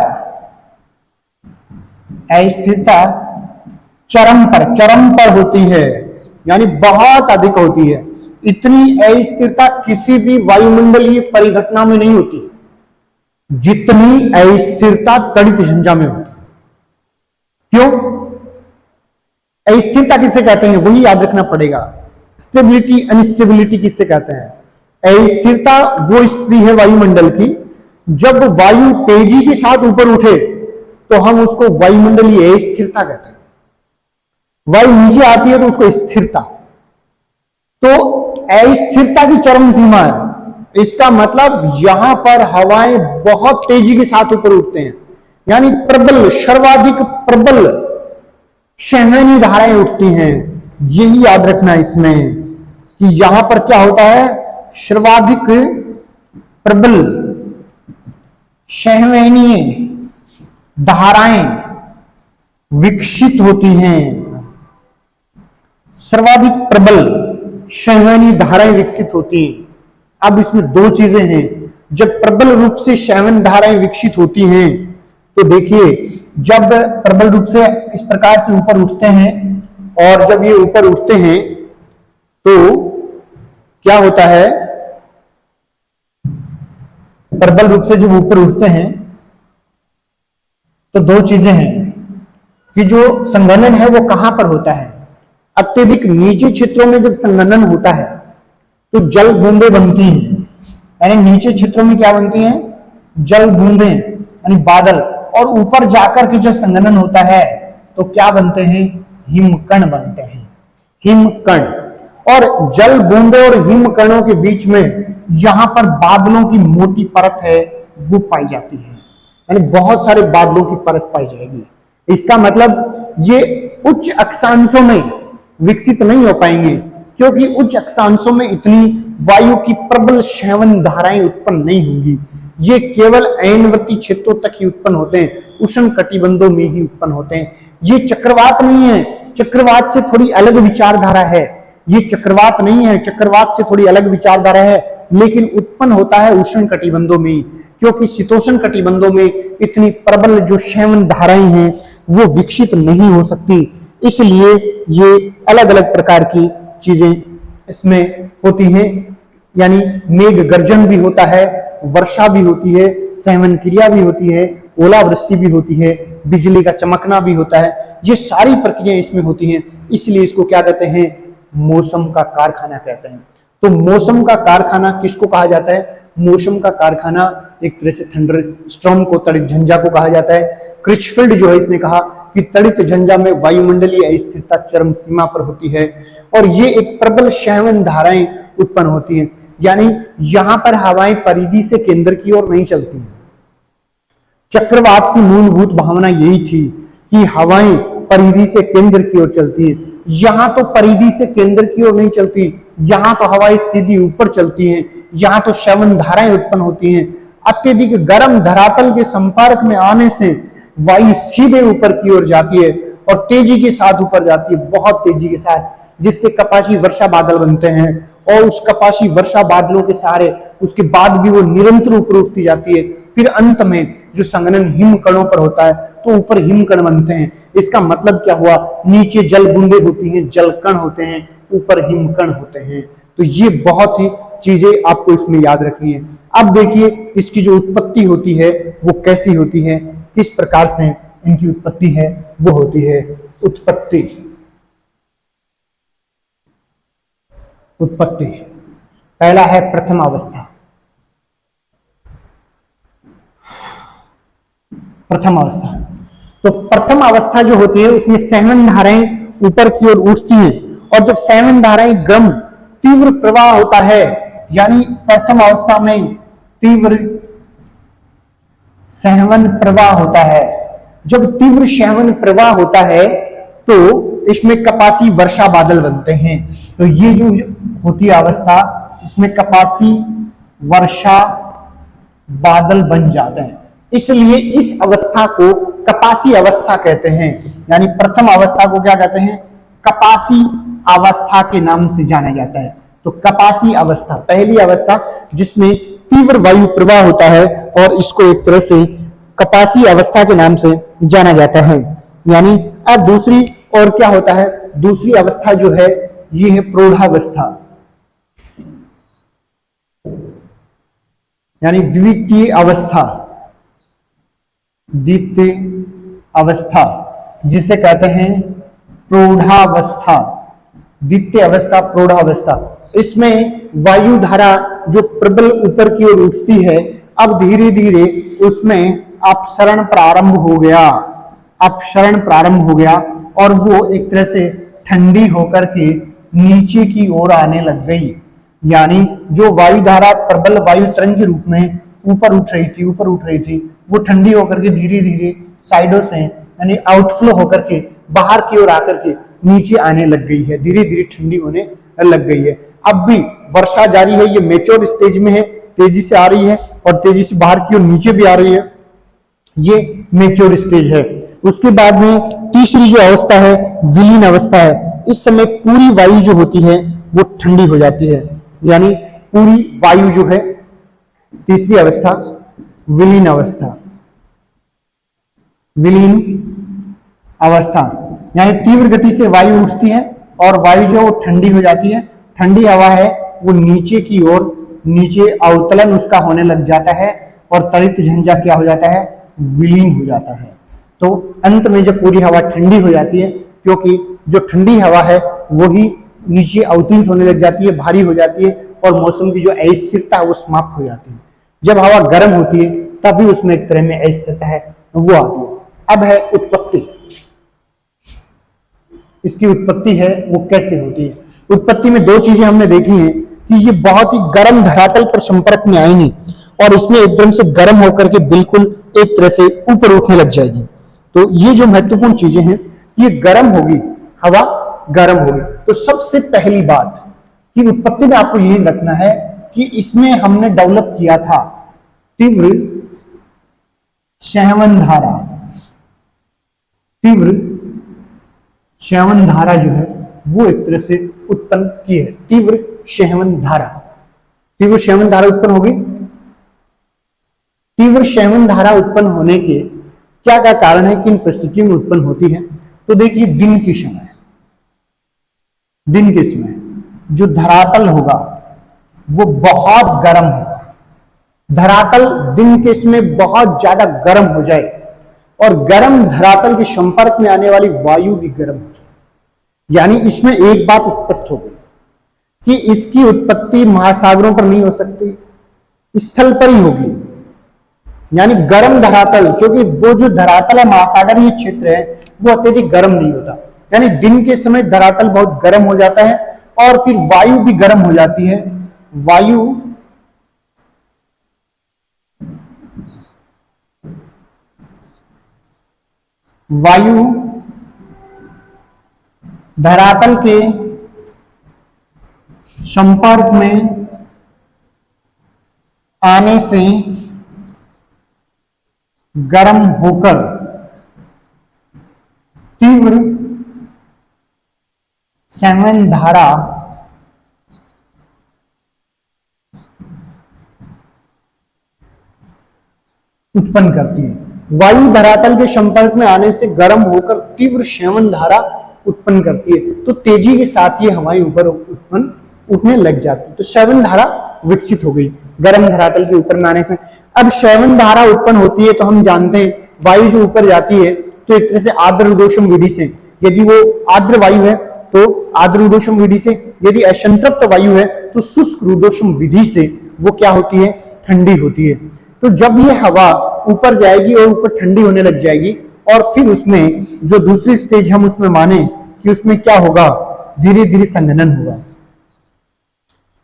चरम पर होती है, यानी बहुत अधिक होती है। इतनी अस्थिरता किसी भी वायुमंडलीय परिघटना में नहीं होती जितनी अस्थिरता तड़ित झंझा में होती। क्यों? अस्थिरता किसे कहते हैं वही याद रखना पड़ेगा। स्टेबिलिटी अनस्टेबिलिटी किससे कहते हैं? अस्थिरता वो स्थिति है वायुमंडल की जब वायु तेजी के साथ ऊपर उठे तो हम उसको वायुमंडलीय अस्थिरता कहते हैं, वायु नीचे आती है तो उसको स्थिरता। तो अस्थिरता की चरम सीमा है, इसका मतलब यहां पर हवाएं बहुत तेजी के साथ ऊपर उठते हैं, यानी प्रबल, सर्वाधिक प्रबल संवहनी धाराएं उठती हैं। यही याद रखना इसमें कि यहां पर क्या होता है, सर्वाधिक प्रबल संवहनीय धाराएं विकसित होती हैं, सर्वाधिक प्रबल संवहनी धाराएं विकसित होती हैं। अब इसमें दो चीजें हैं, जब प्रबल रूप से संवहन धाराएं विकसित होती हैं तो देखिए, जब प्रबल रूप से इस प्रकार से ऊपर उठते हैं और जब ये ऊपर उठते हैं तो क्या होता है, प्रबल रूप से जब ऊपर उठते हैं तो दो चीजें हैं कि जो संघनन है वो कहां पर होता है। अत्यधिक नीचे क्षेत्रों में जब संघनन होता है तो जल बूंदें बनती हैं, यानी नीचे क्षेत्रों में क्या बनती हैं, जल बूंदें यानी बादल, और ऊपर जाकर के जब संघनन होता है तो क्या बनते हैं, हिमकण बनते हैं, हिमकण। और जल बूंदे और हिमकणों के बीच में यहां पर बादलों की मोटी परत है वो पाई जाती है, यानी बहुत सारे बादलों की परत पाई जाएगी। इसका मतलब ये उच्च अक्षांशों में विकसित नहीं हो पाएंगे क्योंकि उच्च अक्षांशों में इतनी वायु की प्रबल संवहन धाराएं उत्पन्न नहीं होंगी, ये केवल अयनवर्ती क्षेत्रों तक ही उत्पन्न होते हैं, उष्ण कटिबंधों में ही उत्पन्न होते हैं। ये चक्रवात नहीं है, चक्रवात से थोड़ी अलग विचारधारा है, ये चक्रवात नहीं है, चक्रवात से थोड़ी अलग विचारधारा है, लेकिन उत्पन्न होता है उष्ण कटिबंधों में, क्योंकि शीतोष्ण कटिबंधों में इतनी प्रबल जो संवहन धाराएं हैं वो विकसित नहीं हो सकती, इसलिए ये अलग अलग प्रकार की चीजें इसमें होती हैं, यानी मेघ गर्जन भी होता है, वर्षा भी होती है, संवहन क्रिया भी होती है, ओलावृष्टि भी होती है, बिजली का चमकना भी होता है, ये सारी प्रक्रियाएं इसमें होती हैं, इसलिए इसको क्या कहते हैं, मौसम का कारखाना कहते हैं। तो मौसम का कारखाना किसको कहा जाता है, मौसम का कारखाना एक तरह से थंडर स्टॉर्म को, तड़ित झंझा को कहा जाता है। क्रिचफील्ड जो है इसने कहा कि तड़ित झंझा में वायुमंडलीय अस्थिरता चरम सीमा पर होती है और ये एक प्रबल संवहन धाराएं उत्पन्न होती हैं, यानी यहां पर हवाएं परिधि से केंद्र की ओर नहीं चलती हैं। चक्रवात की मूलभूत भावना यही थी कि हवाएं परिधि से केंद्र की ओर चलती हैं, यहां तो परिधि से केंद्र की ओर नहीं चलती, यहां तो हवाएं सीधी ऊपर चलती हैं, यहां तो संवहन धाराएं उत्पन्न होती हैं। अत्यधिक गर्म धरातल के संपर्क में आने से वायु सीधे ऊपर की ओर जाती है और तेजी के साथ ऊपर जाती है, बहुत तेजी के साथ, जिससे कपाशी वर्षा बादल बनते हैं और उस कपाशी वर्षा बादलों के सहारे उसके बाद भी वो निरंतर ऊपर उठती जाती है। फिर अंत में जो संघनन हिमकणों पर होता है तो ऊपर हिमकण बनते हैं। इसका मतलब क्या हुआ, नीचे जल बूंदे होती हैं, जलकण होते हैं, ऊपर हिमकण होते हैं। तो ये बहुत ही चीजें आपको इसमें याद रखनी है। अब देखिए इसकी जो उत्पत्ति होती है वो कैसी होती है, किस प्रकार से इनकी उत्पत्ति है वो होती है। उत्पत्ति, उत्पत्ति पहला है प्रथम अवस्था। प्रथम अवस्था, तो प्रथम अवस्था जो होती है उसमें संवहन धाराएं ऊपर की ओर उठती हैं और जब संवहन धाराएं गम तीव्र प्रवाह होता है, यानी प्रथम अवस्था में तीव्र संवहन प्रवाह होता है। जब तीव्र संवहन प्रवाह होता है तो इसमें कपासी वर्षा बादल बनते हैं। तो ये जो होती है अवस्था, इसमें कपासी वर्षा बादल बन जाते हैं, इसलिए इस अवस्था को कपासी अवस्था कहते हैं। यानी प्रथम अवस्था को क्या कहते हैं, कपासी अवस्था के नाम से जाना जाता है। तो कपासी अवस्था पहली अवस्था जिसमें तीव्र वायु प्रवाह होता है और इसको एक तरह से कपासी अवस्था के नाम से जाना जाता है। यानी अब दूसरी और क्या होता है, दूसरी अवस्था जो है ये है प्रौढ़ावस्था, यानी द्वितीय अवस्था, द्वितीय अवस्था जिसे कहते हैं प्रौढ़ावस्था, द्वितीय अवस्था, प्रौढ़ावस्था। इसमें वायु धारा जो प्रबल ऊपर की ओर उठती है, अब धीरे धीरे उसमें अपसरण प्रारंभ हो गया, अपसरण प्रारंभ हो गया और वो एक तरह से ठंडी होकर के नीचे की ओर आने लग गई। यानी जो वायु धारा प्रबल वायु तरंग के रूप में ऊपर उठ रही थी, ऊपर उठ रही थी, वो ठंडी होकर के धीरे धीरे साइडों से यानी आउटफ्लो होकर के बाहर की ओर आकर के नीचे आने लग गई है, धीरे धीरे ठंडी होने लग गई है। अब भी वर्षा जारी है, ये मेच्योर स्टेज में है, तेजी से आ रही है और तेजी से बाहर की ओर नीचे भी आ रही है, ये मेच्योर स्टेज है। उसके बाद में तीसरी जो अवस्था है विलीन अवस्था है। इस समय पूरी वायु जो होती है वो ठंडी हो जाती है, यानी पूरी वायु जो है, तीसरी अवस्था विलीन अवस्था, विलीन अवस्था यानी तीव्र गति से वायु उठती है और वायु जो है वो ठंडी हो जाती है, ठंडी हवा है वो नीचे की ओर, नीचे अवतलन उसका होने लग जाता है और तड़ित झंझा क्या हो जाता है, विलीन हो जाता है। तो अंत में जब पूरी हवा ठंडी हो जाती है, क्योंकि जो ठंडी हवा है वही नीचे अवतरित होने लग जाती है, भारी हो जाती है और मौसम की जो अस्थिरता है वो समाप्त हो जाती है। जब हवा गर्म होती है तभी उसमें एक तरह में अस्थिरता है वो आती है। अब है उत्पत्ति, इसकी उत्पत्ति है वो कैसे होती है। उत्पत्ति में दो चीजें हमने देखी हैं कि ये बहुत ही गर्म धरातल पर संपर्क में आएंगी और इसमें एकदम से गर्म होकर के बिल्कुल एक तरह से ऊपर उठने लग जाएगी। तो ये जो महत्वपूर्ण चीजें हैं, ये गर्म होगी, हवा गर्म होगी। तो सबसे पहली बात कि उत्पत्ति में आपको यही रखना है कि इसमें हमने डेवलप किया था तीव्र श्रवण धारा, तीव्र श्रवण धारा जो है वो एक तरह से उत्पन्न की है, तीव्र श्रवण धारा, तीव्र श्रवण धारा उत्पन्न होगी। तीव्र श्रवण धारा उत्पन्न होने के क्या क्या कारण है, किन परिस्थितियों में उत्पन्न होती है। तो देखिए दिन के समय, दिन के समय जो धरातल होगा वो बहुत गर्म होगा, धरातल दिन के समय बहुत ज्यादा गर्म हो जाए और गर्म धरातल के संपर्क में आने वाली वायु भी गर्म हो जाए, यानी इसमें एक बात स्पष्ट हो गई कि इसकी उत्पत्ति महासागरों पर नहीं हो सकती, स्थल पर ही होगी। यानी गर्म धरातल, क्योंकि वो जो धरातल है महासागरीय क्षेत्र है वो अत्यधिक गर्म नहीं होता, यानी दिन के समय धरातल बहुत गर्म हो जाता है और फिर वायु भी गर्म हो जाती है। वायु धरातल के संपर्क में आने से गर्म होकर तीव्र श्रवण धारा उत्पन्न करती है। वायु धरातल के संपर्क में आने से गर्म होकर तीव्र श्रवण धारा उत्पन्न करती है, तो तेजी के साथ ये हवाएं ऊपर उत्पन्न उठने लग जाती है। तो श्रवण धारा विकसित हो गई गर्म धरातल के ऊपर में आने से। अब श्रवण धारा उत्पन्न होती है तो हम जानते हैं वायु जो ऊपर जाती है तो एक तरह से आर्द्र उदोषम विधि से, यदि वो आर्द्र वायु है तो आर्द्र उदोषम विधि से, यदि असंतृप्त वायु है तो शुष्क रुदोषम विधि से वो क्या होती है, ठंडी होती है। तो जब ये हवा ऊपर जाएगी और ऊपर ठंडी होने लग जाएगी और फिर उसमें जो दूसरी स्टेज हम उसमें माने कि उसमें क्या होगा, धीरे धीरे संघनन होगा।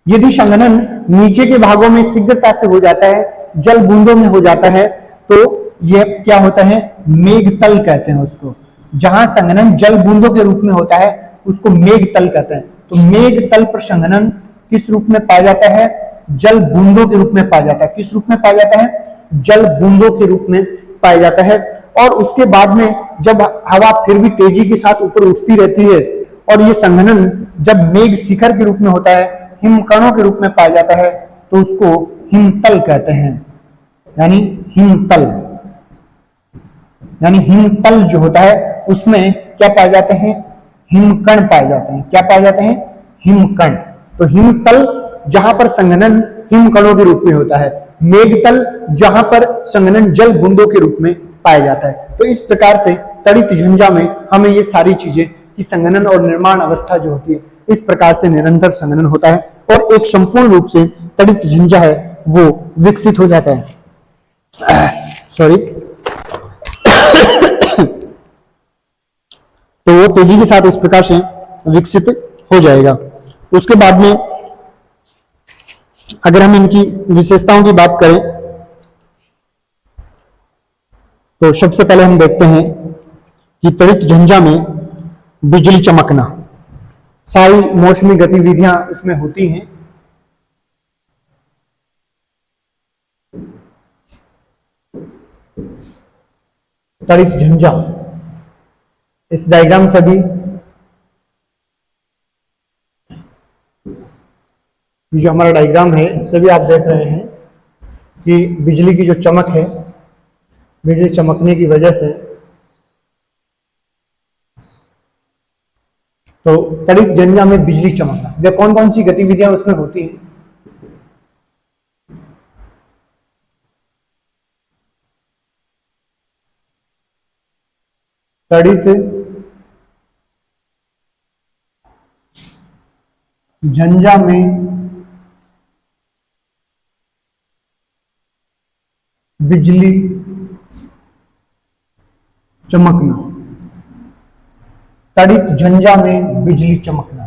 यदि संघनन नीचे के भागों में शीघ्रता से हो जाता है, जल बूंदों में हो जाता है, तो यह क्या होता है, मेघतल कहते हैं उसको। जहां संघनन जल बूंदों के रूप में होता है उसको मेघतल कहते हैं। तो मेघतल पर संघनन किस रूप में पाया जाता है, जल बूंदों के रूप में पाया जाता है। किस रूप में पाया जाता है, जल बूंदों के रूप में पाया जाता है। और उसके बाद में जब हवा फिर भी तेजी के साथ ऊपर उठती रहती है और ये संघनन जब मेघ शिखर के रूप में होता है, हिमकणों के रूप में पाया जाता है, तो उसको हिमतल कहते हैं। यानी हिमतल, यानी हिमतल जो होता है उसमें क्या पाए जाते हैं, हिमकण पाए जाते हैं। क्या पाए जाते हैं, हिमकण। तो हिमतल जहां पर संघनन हिमकणों के रूप में होता है, मेघतल जहां पर संघनन जल बूंदों के रूप में पाया जाता है। तो इस प्रकार से तड़ित झंझा में हमें ये सारी चीजें कि संघनन और निर्माण अवस्था जो होती है इस प्रकार से निरंतर संघनन होता है और एक संपूर्ण रूप से तड़ित झंझा है वो विकसित हो जाता है। सॉरी। तो वो तेजी के साथ इस प्रकार से विकसित हो जाएगा। उसके बाद में अगर हम इनकी विशेषताओं की बात करें तो सबसे पहले हम देखते हैं कि तड़ित झंझा में बिजली चमकना, सारी मौसमी गतिविधियां उसमें होती हैं। तड़ित झंझा, इस डायग्राम से भी जो हमारा डायग्राम है इससे भी आप देख रहे हैं कि बिजली की जो चमक है, बिजली चमकने की वजह से तो तड़ित झंझा में बिजली चमकना, वे कौन कौन सी गतिविधियां उसमें होती हैं? तड़ित झंझा में बिजली चमकना, तड़ित झंझा में बिजली चमकना।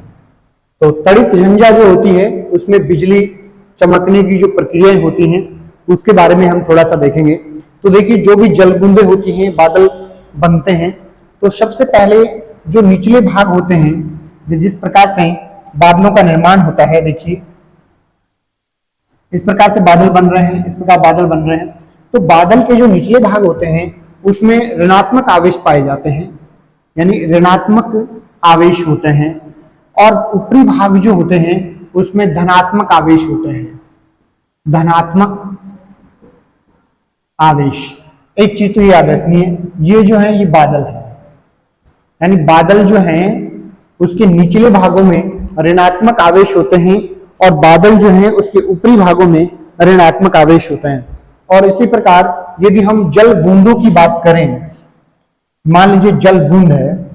तो तड़ित झंझा जो होती है उसमें बिजली चमकने की जो प्रक्रियाएं होती हैं उसके बारे में हम थोड़ा सा देखेंगे। तो देखिए, जो भी जलबूंदें होती हैं, बादल बनते हैं, तो सबसे पहले जो निचले भाग होते हैं, जिस प्रकार से बादलों का निर्माण होता है, देखिए इस प्रकार से बादल बन रहे हैं, इस प्रकार बादल बन रहे हैं। तो बादल के जो निचले भाग होते हैं उसमें ऋणात्मक आवेश पाए जाते हैं, यानी ऋणात्मक आवेश होते हैं, और ऊपरी भाग जो होते हैं उसमें धनात्मक आवेश होते हैं, धनात्मक आवेश। एक चीज तो याद रखनी है, ये जो है ये बादल है, यानी बादल जो है उसके निचले भागों में ऋणात्मक आवेश होते हैं और बादल जो है उसके ऊपरी भागों में ऋणात्मक आवेश होते हैं। और इसी प्रकार यदि हम जल बूंदों की बात करें, मान लीजिए जल बूंद है,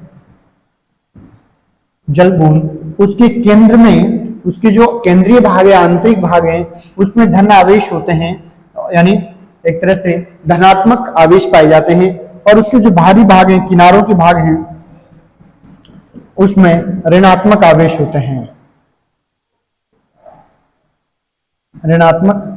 जल बूंद, उसके केंद्र में उसके जो केंद्रीय भाग है, आंतरिक भाग है, उसमें धन आवेश होते हैं, यानी एक तरह से धनात्मक आवेश पाए जाते हैं, और उसके जो बाहरी भाग हैं, किनारों के भाग हैं, उसमें ऋणात्मक आवेश होते हैं, ऋणात्मक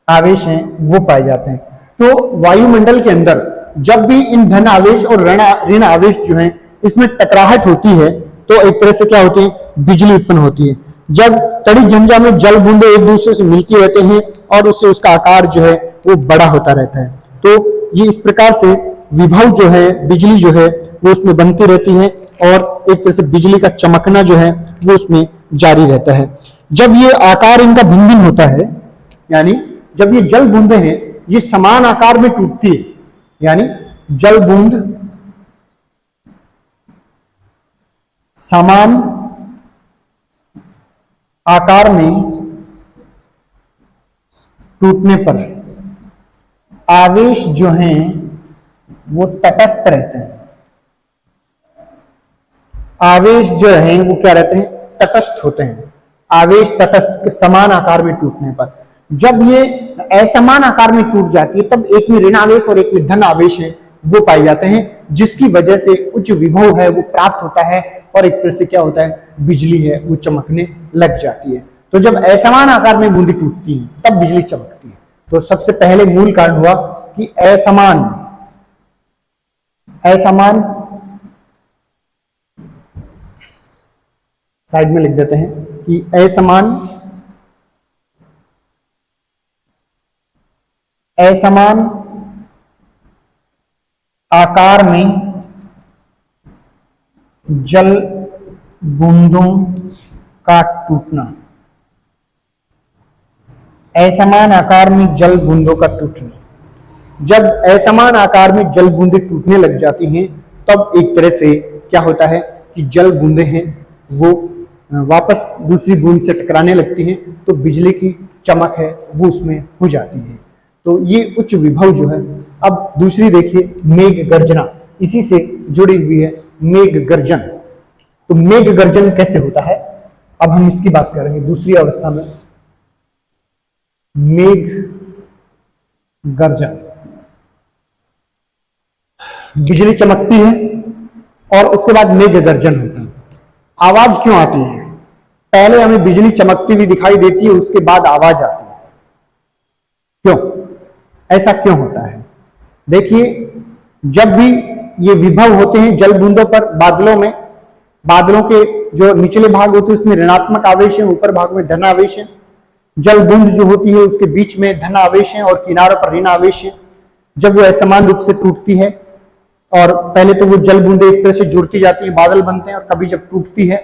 आवेश हैं वो पाए जाते हैं। तो वायुमंडल के अंदर जब भी इन धन आवेश और ऋण आवेश जो हैं इसमें टकराहट होती है तो एक तरह से क्या होती है, बिजली उत्पन्न होती है। जब तड़ित झंझा में जल बूंदे एक दूसरे से मिलती रहते हैं और उससे उसका आकार जो है वो बड़ा होता रहता है, तो ये इस प्रकार से विभव जो है, बिजली जो है वो उसमें बनती रहती है और एक तरह से बिजली का चमकना जो है वो उसमें जारी रहता है। जब ये आकार इनका भिन्न भिन्न होता है, यानी जब ये जल बूंदे हैं ये समान आकार में टूटती है, यानी जल बूंद समान आकार में टूटने पर आवेश जो हैं वो तटस्थ रहते हैं, आवेश जो है वो क्या रहते हैं, तटस्थ होते हैं। आवेश तटस्थ समान आकार में टूटने पर, जब ये असमान आकार में टूट जाती है तब एक में ऋण आवेश और एक में धन आवेश है वो पाए जाते हैं, जिसकी वजह से उच्च विभव है वो प्राप्त होता है और एक तरह से क्या होता है, बिजली है वो चमकने लग जाती है। तो जब असमान आकार में बूंदी टूटती है तब बिजली चमकती है। तो सबसे पहले मूल कारण हुआ कि असमान साइड में लिख देते हैं कि असमान आकार में जल बूंदों का टूटना, असमान आकार में जल बूंदों का टूटना। जब असमान आकार में जल बूंदें टूटने लग जाती हैं तब एक तरह से क्या होता है कि जल बूंदें हैं वो वापस दूसरी बूंद से टकराने लगती हैं, तो बिजली की चमक है वो उसमें हो जाती है। तो ये उच्च विभव जो है। अब दूसरी देखिए मेघ गर्जना, इसी से जुड़ी हुई है मेघ गर्जन। तो मेघ गर्जन कैसे होता है, अब हम इसकी बात करेंगे। दूसरी अवस्था में मेघ गर्जन, बिजली चमकती है और उसके बाद मेघ गर्जन होता है। आवाज क्यों आती है? पहले हमें बिजली चमकती हुई दिखाई देती है, उसके बाद आवाज आती है। क्यों ऐसा क्यों होता है? देखिए, जब भी ये विभव होते हैं जल बूंदों पर, बादलों में, बादलों के जो निचले भाग होते हैं उसमें ऋणात्मक आवेश है, ऊपर भाग में धन आवेश है। जल बूंद जो होती है उसके बीच में धन आवेश है और किनारों पर ऋण आवेश है। जब वो असमान रूप से टूटती है, और पहले तो वो जल बूंदे एक तरह से जुड़ती जाती है, बादल बनते हैं, और कभी जब टूटती है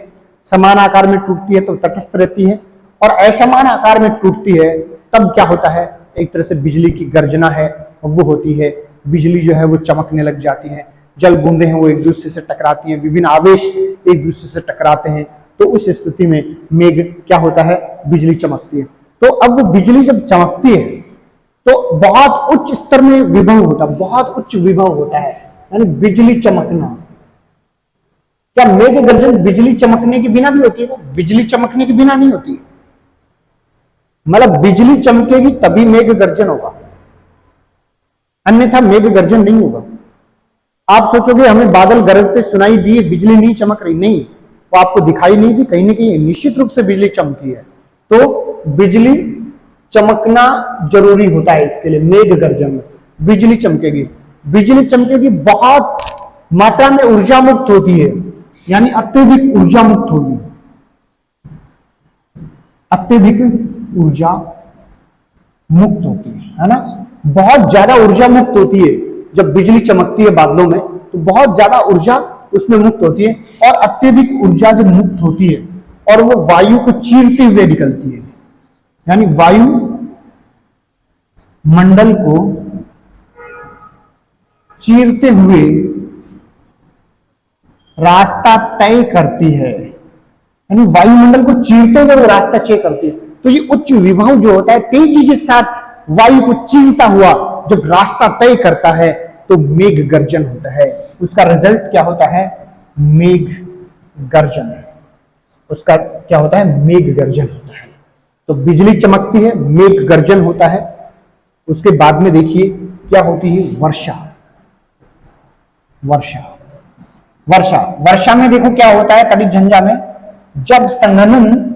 समान आकार में टूटती है तो तटस्थ रहती है, और असमान आकार में टूटती है तब क्या होता है, एक तरह से बिजली की गर्जना है वो होती है। बिजली जो है वो चमकने लग जाती है, जल बूंदे हैं वो एक दूसरे से टकराती हैं, विभिन्न आवेश एक दूसरे से टकराते हैं, तो उस स्थिति में मेघ क्या होता है, बिजली चमकती है। तो अब वो बिजली जब चमकती है तो बहुत उच्च स्तर में विभव होता है, बहुत उच्च विभव होता है, यानी बिजली चमकना। क्या मेघ गर्जन बिजली चमकने के बिना भी होती है? बिजली चमकने के बिना नहीं होती, मतलब बिजली चमकेगी तभी मेघ गर्जन होगा, अन्यथा मेघ गर्जन नहीं होगा। आप सोचोगे हमें बादल गरजते सुनाई दिए, बिजली नहीं चमक रही, नहीं, वो आपको दिखाई नहीं दी, कहीं ना कहीं निश्चित रूप से बिजली चमकी है। तो बिजली चमकना जरूरी होता है इसके लिए। मेघ गर्जन में बिजली चमकेगी, बिजली चमकेगी, बहुत मात्रा में ऊर्जा मुक्त होती है, यानी अत्यधिक ऊर्जा मुक्त होगी, अत्यधिक ऊर्जा मुक्त होती है ना, बहुत ज्यादा ऊर्जा मुक्त होती है। जब बिजली चमकती है बादलों में तो बहुत ज्यादा ऊर्जा उसमें मुक्त होती है, और अत्यधिक ऊर्जा जब मुक्त होती है और वो वायु को चीरते हुए निकलती है, यानी वायु मंडल को चीरते हुए रास्ता तय करती है, यानी वायुमंडल को चीरते हुए वो रास्ता तय करती है। तो ये उच्च विभव जो होता है, तेजी के साथ वायु को चीरता हुआ जब रास्ता तय करता है तो मेघ गर्जन होता है। उसका रिजल्ट क्या होता है? मेघ गर्जन। उसका क्या होता है? मेघ गर्जन होता है। तो बिजली चमकती है, मेघ गर्जन होता है। उसके बाद में देखिए क्या होती है? वर्षा। वर्षा, वर्षा, वर्षा में देखो क्या होता है, तड़ित झंझा में जब संघनन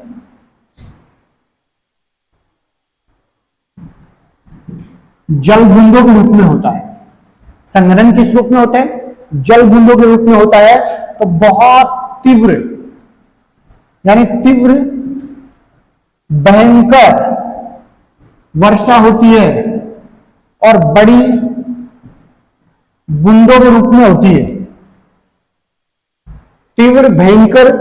जल बूंदों के रूप में होता है, संघनन किस रूप में होता है? जल बूंदों के रूप में होता है, तो बहुत तीव्र, यानी तीव्र भयंकर वर्षा होती है और बड़ी बूंदों के रूप में होती है। तीव्र भयंकर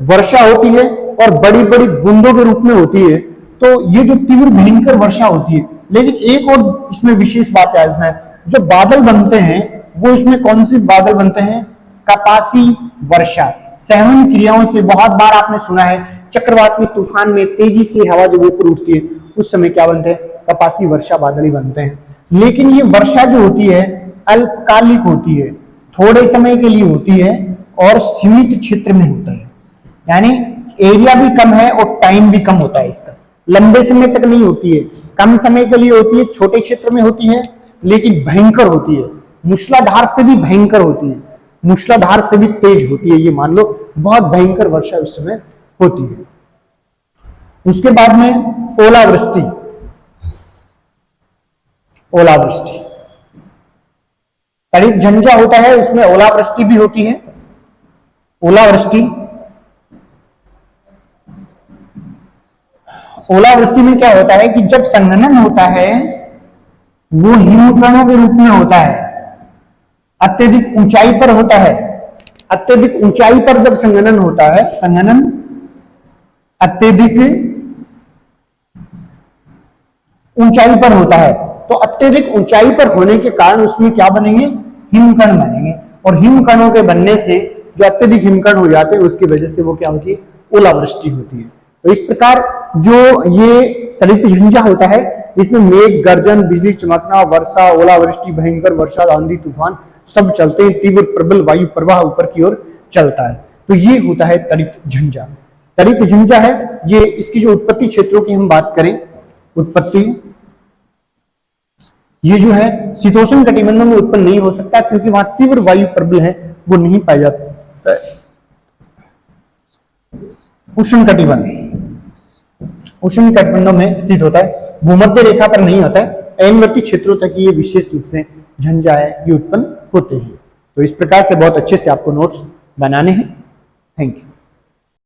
वर्षा होती है और बड़ी बड़ी बूंदों के रूप में होती है। तो ये जो तीव्र भयंकर वर्षा होती है, लेकिन एक और इसमें विशेष बात याद रखना है, जो बादल बनते हैं वो इसमें कौन सी बादल बनते हैं? कपासी वर्षा। सहवन क्रियाओं से बहुत बार आपने सुना है, चक्रवात में, तूफान में तेजी से हवा जब ऊपर उठती है उस समय क्या बनते हैं? कपासी वर्षा बादल ही बनते हैं। लेकिन ये वर्षा जो होती है अल्पकालिक होती है, थोड़े समय के लिए होती है और सीमित क्षेत्र में होता है, यानी एरिया भी कम है और टाइम भी कम होता है इसका, लंबे समय तक नहीं होती है, कम समय के लिए होती है, छोटे क्षेत्र में होती है, लेकिन भयंकर होती है, मूसलाधार से भी भयंकर होती है, मूसलाधार से भी तेज होती है, ये मान लो बहुत भयंकर वर्षा उस समय होती है। उसके बाद में ओलावृष्टि। ओलावृष्टि तड़ित झंझा होता है, उसमें ओलावृष्टि भी होती है। ओलावृष्टि, ओलावृष्टि में क्या होता है कि जब संघनन होता है वो हिमकणों के रूप में होता है, अत्यधिक ऊंचाई पर होता है। अत्यधिक ऊंचाई पर जब संघनन होता है, संघनन अत्यधिक ऊंचाई पर होता है, तो अत्यधिक ऊंचाई पर होने के कारण उसमें क्या बनेंगे? हिमकण बनेंगे, और हिमकणों के बनने से जो अत्यधिक हिमकण हो जाते हैं उसकी वजह से वो क्या होती है? ओलावृष्टि होती है। तो इस प्रकार जो ये तड़ित झंझा होता है इसमें मेघ गर्जन, बिजली चमकना, वर्षा, ओलावृष्टि, भयंकर वर्षा, आंधी तूफान सब चलते हैं, तीव्र प्रबल वायु प्रवाह ऊपर की ओर चलता है। तो ये होता है तड़ित झंझा। तड़ित झंझा है ये, इसकी जो उत्पत्ति क्षेत्रों की हम बात करें, उत्पत्ति ये जो है शीतोष्ण कटिबंधों में उत्पन्न नहीं हो सकता क्योंकि वहां तीव्र वायु प्रबल है, वो नहीं पाया जाता। उष्ण कटिबंध, उष्ण कटिबंधों में स्थित होता है, भूमध्य रेखा पर नहीं होता है। अयनवर्ती क्षेत्रों तक ये विशेष रूप से झंझा है ये उत्पन्न होते हैं। तो इस प्रकार से बहुत अच्छे से आपको नोट्स बनाने हैं। Thank you.